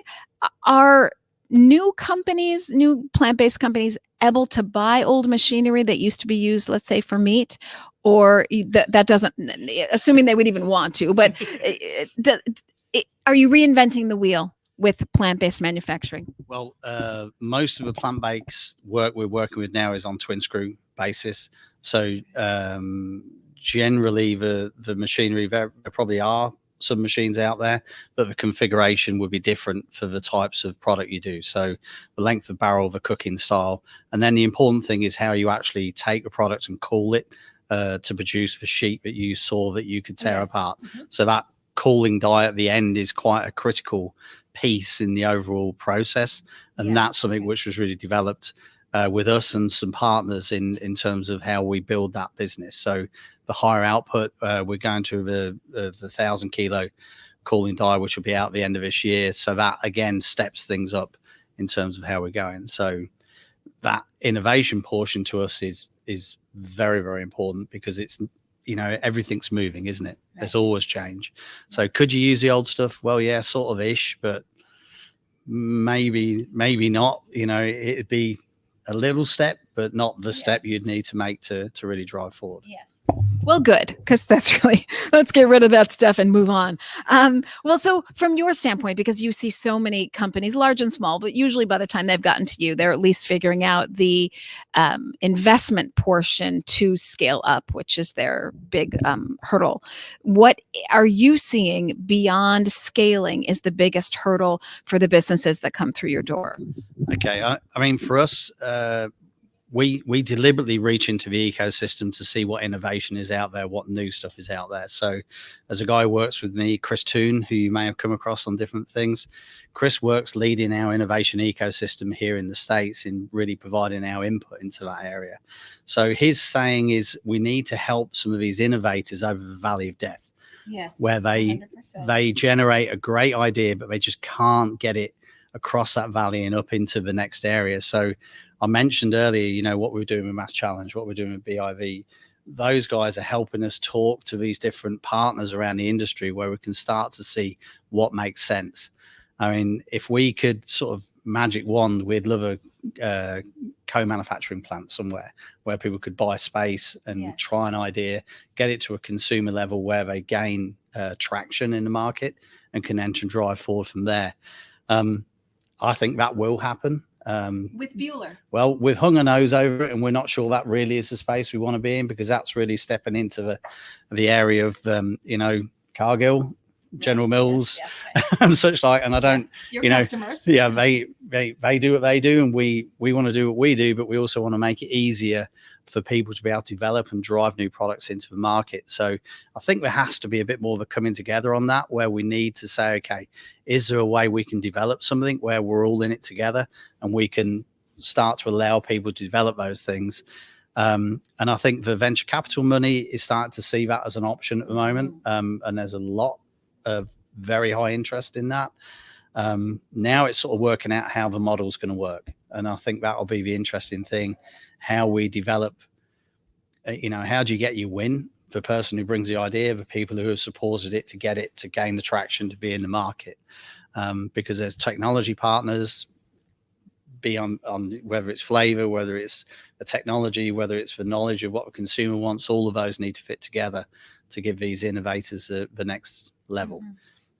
are new plant-based companies able to buy old machinery that used to be used, let's say, for meat? Or that doesn't, assuming they would even want to, but are you reinventing the wheel with plant-based manufacturing? Well, most of the plant-based work we're working with now is on twin screw basis. So generally the machinery, there probably are some machines out there, but the configuration would be different for the types of product you do. So the length of barrel, the cooking style, and then the important thing is how you actually take a product and cool it to produce the sheet that you saw that you could tear apart. So that cooling die at the end is quite a critical piece in the overall process, and that's something which was really developed with us and some partners in terms of how we build that business. So the higher output, we're going to the 1,000 kilo cooling die, which will be out at the end of this year. So that again steps things up in terms of how we're going. So that innovation portion to us is very, very important, because it's, everything's moving, isn't it? Right. There's always change. So could you use the old stuff? Well, yeah, sort of ish, but maybe not. It'd be a little step, but not the step you'd need to make to really drive forward. Yes. Well, good, because let's get rid of that stuff and move on. Well, so from your standpoint, because you see so many companies, large and small, but usually by the time they've gotten to you, they're at least figuring out the investment portion to scale up, which is their big hurdle. What are you seeing beyond scaling is the biggest hurdle for the businesses that come through your door? Okay. I mean, for us, we deliberately reach into the ecosystem to see what innovation is out there, what new stuff is out there. So as a guy who works with me, Chris Toon, who you may have come across on different things, Chris works leading our innovation ecosystem here in the States in really providing our input into that area. So his saying is we need to help some of these innovators over the valley of death. Yes, where they generate a great idea, but they just can't get it across that valley and up into the next area. So I mentioned earlier, what we're doing with Mass Challenge, what we're doing with BIV. Those guys are helping us talk to these different partners around the industry where we can start to see what makes sense. I mean, if we could sort of magic wand, we'd love a co-manufacturing plant somewhere where people could buy space and try an idea, get it to a consumer level where they gain traction in the market and can enter and drive forward from there. I think that will happen. With Buhler? Well, we've hung a nose over it, and we're not sure that really is the space we want to be in, because that's really stepping into the area of Cargill, General Mills, and such like. And I don't, your customers. Yeah, they do what they do, and we want to do what we do, but we also want to make it easier for people to be able to develop and drive new products into the market. So I think there has to be a bit more of a coming together on that, where we need to say, okay, is there a way we can develop something where we're all in it together and we can start to allow people to develop those things? And I think the venture capital money is starting to see that as an option at the moment. And there's a lot of very high interest in that. Now it's sort of working out how the model's going to work. And I think that'll be the interesting thing, how we develop, how do you get your win? The person who brings the idea, the people who have supported it to get it, to gain the traction, to be in the market. Because there's technology partners, be on whether it's flavor, whether it's the technology, whether it's the knowledge of what the consumer wants. All of those need to fit together to give these innovators the next level.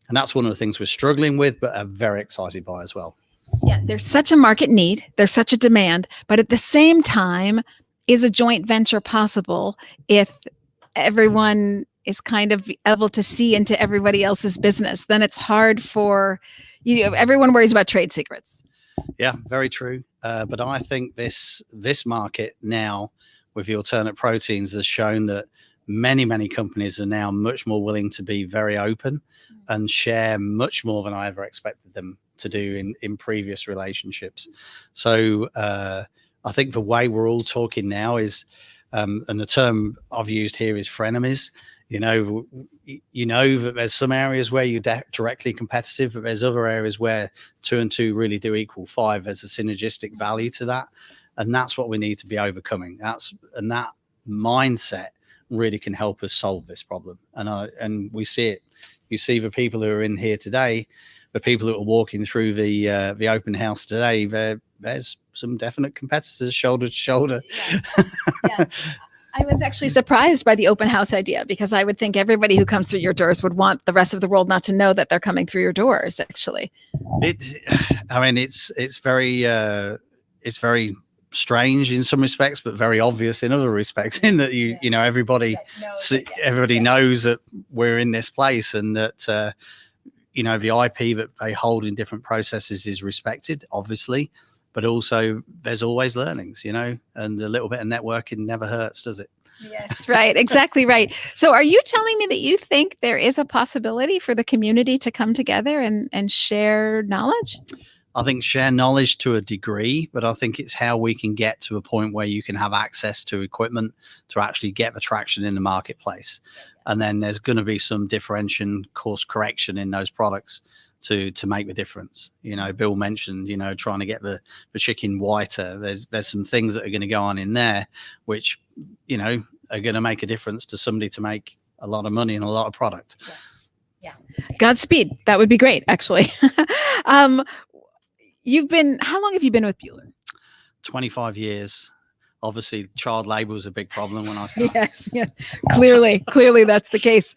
And that's one of the things we're struggling with, but are very excited by as well. Yeah, there's such a market need, there's such a demand, but at the same time, is a joint venture possible if everyone is kind of able to see into everybody else's business? Then it's hard for, everyone worries about trade secrets. Yeah, very true. But I think this market now with the alternate proteins has shown that many companies are now much more willing to be very open and share much more than I ever expected them to do in previous relationships. So I think the way we're all talking now is, and the term I've used here is frenemies. You know that there's some areas where you're directly competitive, but there's other areas where 2 and 2 really do equal 5. There's a synergistic value to that, and that's what we need to be overcoming. That mindset really can help us solve this problem. And we see it. You see the people who are in here today, the people that are walking through the open house today. There's some definite competitors shoulder to shoulder. Yeah. I was actually surprised by the open house idea, because I would think everybody who comes through your doors would want the rest of the world not to know that they're coming through your doors. Actually, it's very strange in some respects, but very obvious in other respects. In that everybody knows that we're in this place, and that the IP that they hold in different processes is respected, obviously. But also there's always learnings, and a little bit of networking never hurts, does it? Yes, right. Exactly right. So are you telling me that you think there is a possibility for the community to come together and share knowledge? I think share knowledge to a degree, but I think it's how we can get to a point where you can have access to equipment to actually get the traction in the marketplace. And then there's going to be some differentiation, course correction in those products to make the difference. Bill mentioned, trying to get the chicken whiter. There's some things that are going to go on in there, which, are going to make a difference to somebody to make a lot of money and a lot of product. Yes. Yeah. Godspeed. That would be great, actually. How long have you been with Buhler? 25 years. Obviously, child labor was a big problem when I started. Yes. Clearly that's the case.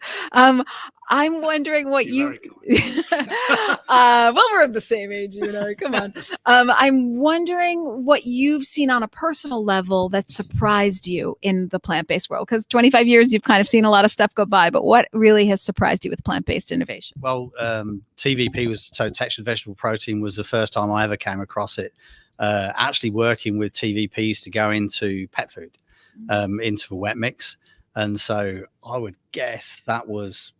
I'm wondering what you. Well, we're the same age, Come on. I'm wondering what you've seen on a personal level that surprised you in the plant-based world. Because 25 years, you've kind of seen a lot of stuff go by. But what really has surprised you with plant-based innovation? Well, TVP so textured vegetable protein was the first time I ever came across it. Actually working with TVPs to go into pet food, into the wet mix. And so I would guess that was,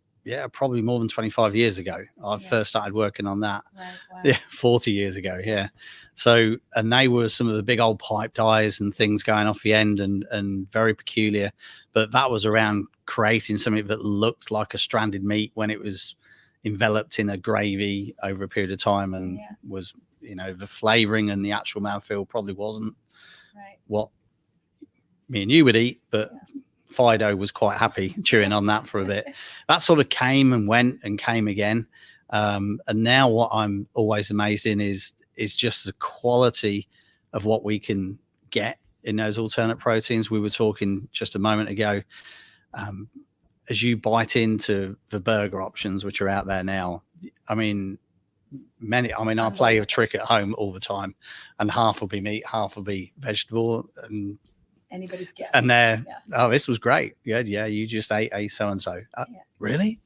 probably more than 25 years ago. I first started working on that. Right, wow. Yeah, 40 years ago. Yeah. So, and they were some of the big old pipe dyes and things going off the end and very peculiar. But that was around creating something that looked like a stranded meat when it was enveloped in a gravy over a period of time and was, the flavoring and the actual mouthfeel probably wasn't what me and you would eat, but Fido was quite happy chewing on that for a bit. That sort of came and went and came again. And now what I'm always amazed in is just the quality of what we can get in those alternate proteins. We were talking just a moment ago, as you bite into the burger options, which are out there now, I play a trick at home all the time, and half will be meat, half will be vegetable, and anybody's guess. And this was great. Yeah, you just ate a so-and-so. Really?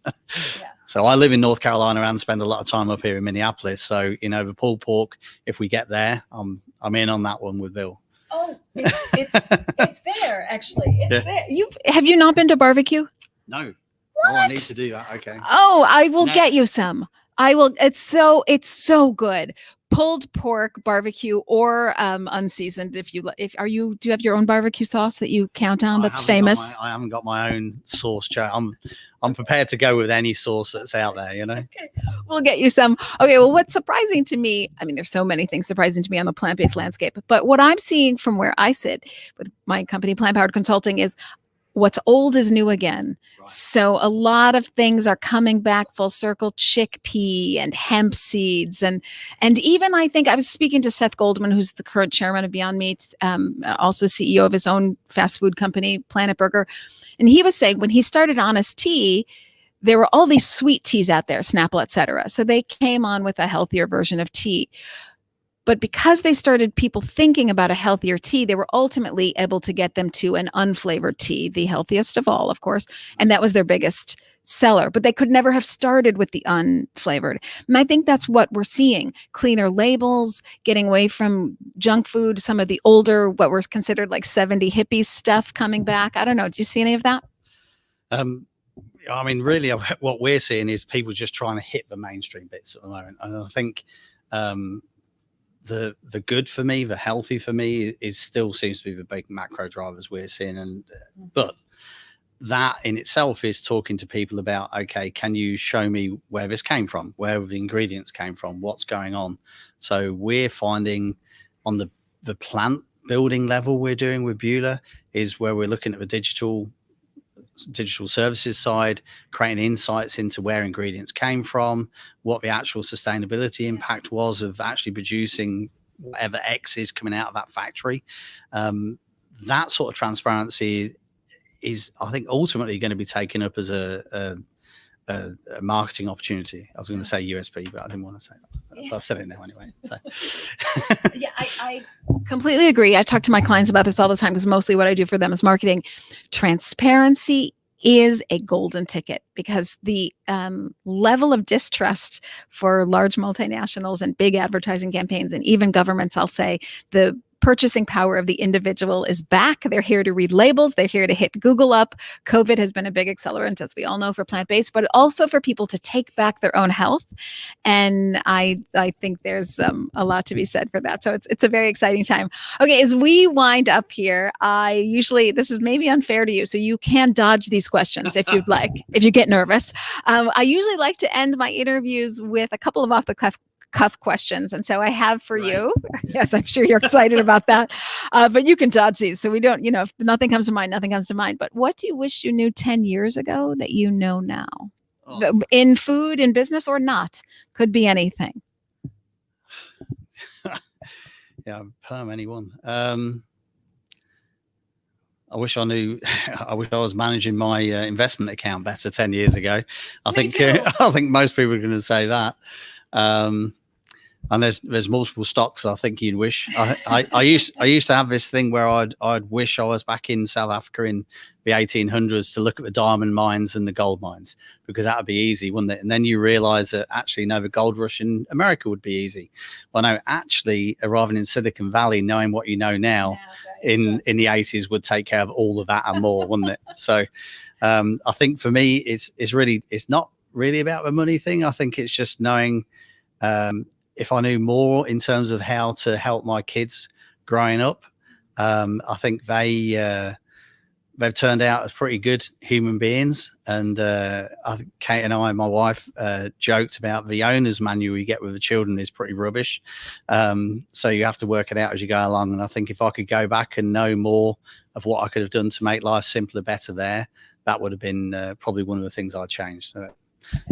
So I live in North Carolina and spend a lot of time up here in Minneapolis. So, the pulled pork, if we get there, I'm in on that one with Bill. Oh, it's there, actually. It's there. Have you not been to barbecue? No. What? Oh, I need to do that. Okay. Oh, I will get you some. I will. It's so good. Pulled pork barbecue or unseasoned. Do you have your own barbecue sauce that you count on that's famous? I haven't got my own sauce. I'm prepared to go with any sauce that's out there, Okay. We'll get you some. Okay. Well, what's surprising to me, there's so many things surprising to me on the plant-based landscape, but what I'm seeing from where I sit with my company, Plant Powered Consulting, is what's old is new again. Right. So a lot of things are coming back full circle, chickpea and hemp seeds. And even I think I was speaking to Seth Goldman, who's the current chairman of Beyond Meat, also CEO of his own fast food company, Planet Burger. And he was saying when he started Honest Tea, there were all these sweet teas out there, Snapple, et cetera. So they came on with a healthier version of tea. But because they started people thinking about a healthier tea, they were ultimately able to get them to an unflavored tea, the healthiest of all, of course. And that was their biggest seller. But they could never have started with the unflavored. And I think that's what we're seeing. Cleaner labels, getting away from junk food, some of the older, what was considered like 70 hippie stuff coming back. I don't know. Do you see any of that? I mean, really, what we're seeing is people just trying to hit the mainstream bits at the moment. And I think the good for me, the healthy for me, is still seems to be the big macro drivers we're seeing. But that in itself is talking to people about, okay, can you show me where this came from, where the ingredients came from, what's going on? So we're finding on the plant building level we're doing with Buhler is where we're looking at the digital services side, creating insights into where ingredients came from, what the actual sustainability impact was of actually producing whatever X is coming out of that factory. That sort of transparency is, I think, ultimately going to be taken up as a marketing opportunity. I was going to say USP, but I didn't want to say that. So I said it now anyway. So. Yeah, I completely agree. I talk to my clients about this all the time because mostly what I do for them is marketing. Transparency is a golden ticket because the level of distrust for large multinationals and big advertising campaigns and even governments, I'll say, the purchasing power of the individual is back. They're here to read labels. They're here to hit Google up. COVID has been a big accelerant, as we all know, for plant-based, but also for people to take back their own health. And I think there's a lot to be said for that. So it's a very exciting time. Okay, as we wind up here, this is maybe unfair to you, so you can dodge these questions if you'd like, if you get nervous. I usually like to end my interviews with a couple of off-the-cuff questions. And so I have for you, yes, I'm sure you're excited about that, but you can dodge these. So we don't, if nothing comes to mind, nothing comes to mind. But what do you wish you knew 10 years ago that you know now? Oh. In food, in business, or not? Could be anything. Yeah, perm anyone. I wish I knew. I wish I was managing my investment account better 10 years ago. I think most people are going to say that. And there's multiple stocks I think you'd wish. I used to have this thing where I'd wish I was back in South Africa in the 1800s to look at the diamond mines and the gold mines, because that would be easy, wouldn't it? And then you realize that actually, no, the gold rush in America would be easy. Well, no, actually, arriving in Silicon Valley, knowing what you know now, in the 80s would take care of all of that and more, wouldn't it? So I think for me, it's not really about the money thing. I think it's just knowing if I knew more in terms of how to help my kids growing up. I think they've turned out as pretty good human beings. And I think Kate and I, my wife, joked about the owner's manual you get with the children is pretty rubbish. So you have to work it out as you go along. And I think if I could go back and know more of what I could have done to make life simpler, better there, that would have been probably one of the things I'd change.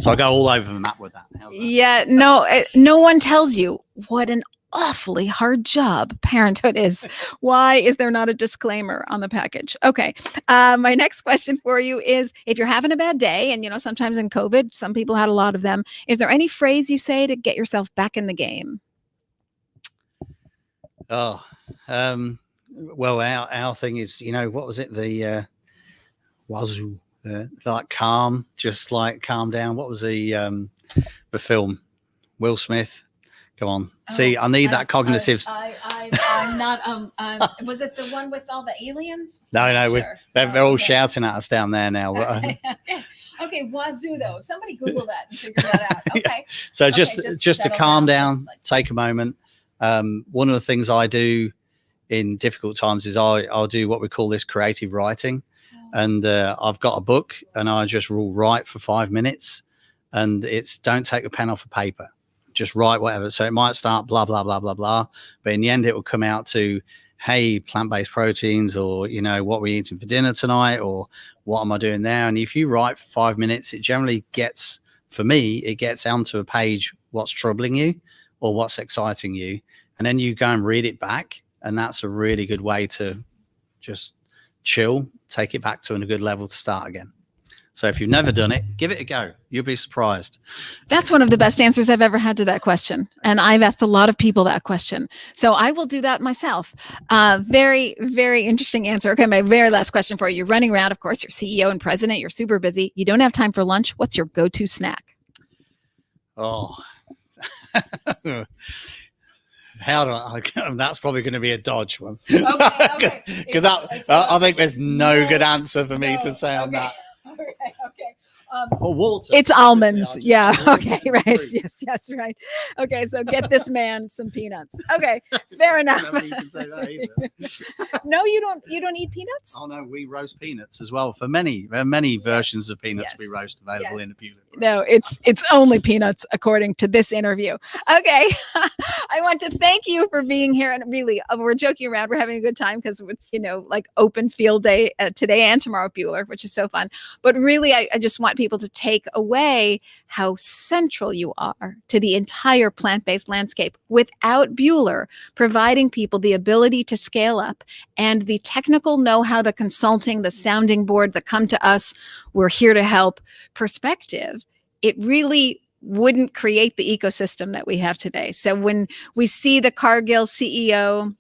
So I go all over the map with that. Yeah, no one tells you what an awfully hard job parenthood is. Why is there not a disclaimer on the package? Okay. My next question for you is, if you're having a bad day, and sometimes in COVID, some people had a lot of them, is there any phrase you say to get yourself back in the game? Oh, well, our thing is, what was it? The wazoo. Like calm, just like calm down. What was the film? Will Smith. Come on. See, I need that cognitive. I'm not. Was it the one with all the aliens? No. Sure. They're all shouting at us down there now. Okay, wazoo though. Somebody Google that and figure that out. Okay. Yeah. So just to calm down, take a moment. One of the things I do in difficult times is I'll do what we call this creative writing. And I've got a book and I just will write for 5 minutes, and it's don't take a pen off a paper, just write whatever. So it might start blah, blah, blah, blah, blah. But in the end, it will come out to hey, plant-based proteins, or, what are we eating for dinner tonight, or what am I doing there? And if you write for 5 minutes, it generally gets, for me, it gets onto a page what's troubling you or what's exciting you. And then you go and read it back. And that's a really good way to just chill, take it back to a good level to start again. So if you've never done it, give it a go. You'll be surprised. That's one of the best answers I've ever had to that question. And I've asked a lot of people that question. So I will do that myself. Very, very interesting answer. Okay, my very last question for you. You're running around, of course, you're CEO and president, you're super busy. You don't have time for lunch. What's your go-to snack? Oh, how do I? That's probably going to be a dodge one. Okay. Because I think there's no good answer for me to say on that. All right, okay. Or water. It's almonds. Yeah. Okay. Right. Fruit. Yes. Right. Okay. So get this man some peanuts. Okay. Fair enough. You can say that either. No, you don't. You don't eat peanuts. Oh no, we roast peanuts as well. There are many versions of peanuts we roast available in the Buhler. No, it's only peanuts according to this interview. Okay. I want to thank you for being here. And really, we're joking around. We're having a good time because it's, like open field day today and tomorrow at Buhler, which is so fun. But really, I just want people to take away how central you are to the entire plant-based landscape. Without Buhler providing people the ability to scale up and the technical know-how, the consulting, the sounding board that come to us, we're here to help perspective, it really wouldn't create the ecosystem that we have today. So when we see the Cargill CEO,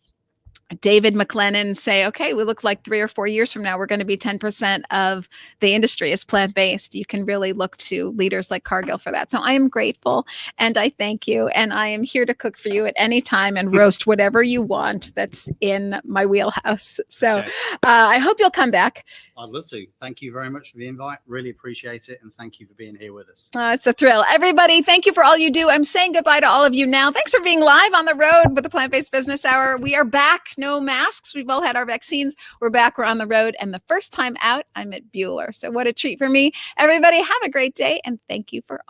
David McLennan, say, okay, we look like 3 or 4 years from now, we're going to be 10% of the industry is plant-based. You can really look to leaders like Cargill for that. So I am grateful and I thank you. And I am here to cook for you at any time and roast whatever you want that's in my wheelhouse. So Okay. I hope you'll come back. I'd love to. Thank you very much for the invite. Really appreciate it. And thank you for being here with us. It's a thrill. Everybody, thank you for all you do. I'm saying goodbye to all of you now. Thanks for being live on the road with the Plant-Based Business Hour. We are back. No masks. We've all had our vaccines. We're back. We're on the road. And the first time out, I'm at Buhler. So what a treat for me. Everybody, have a great day. And thank you for all.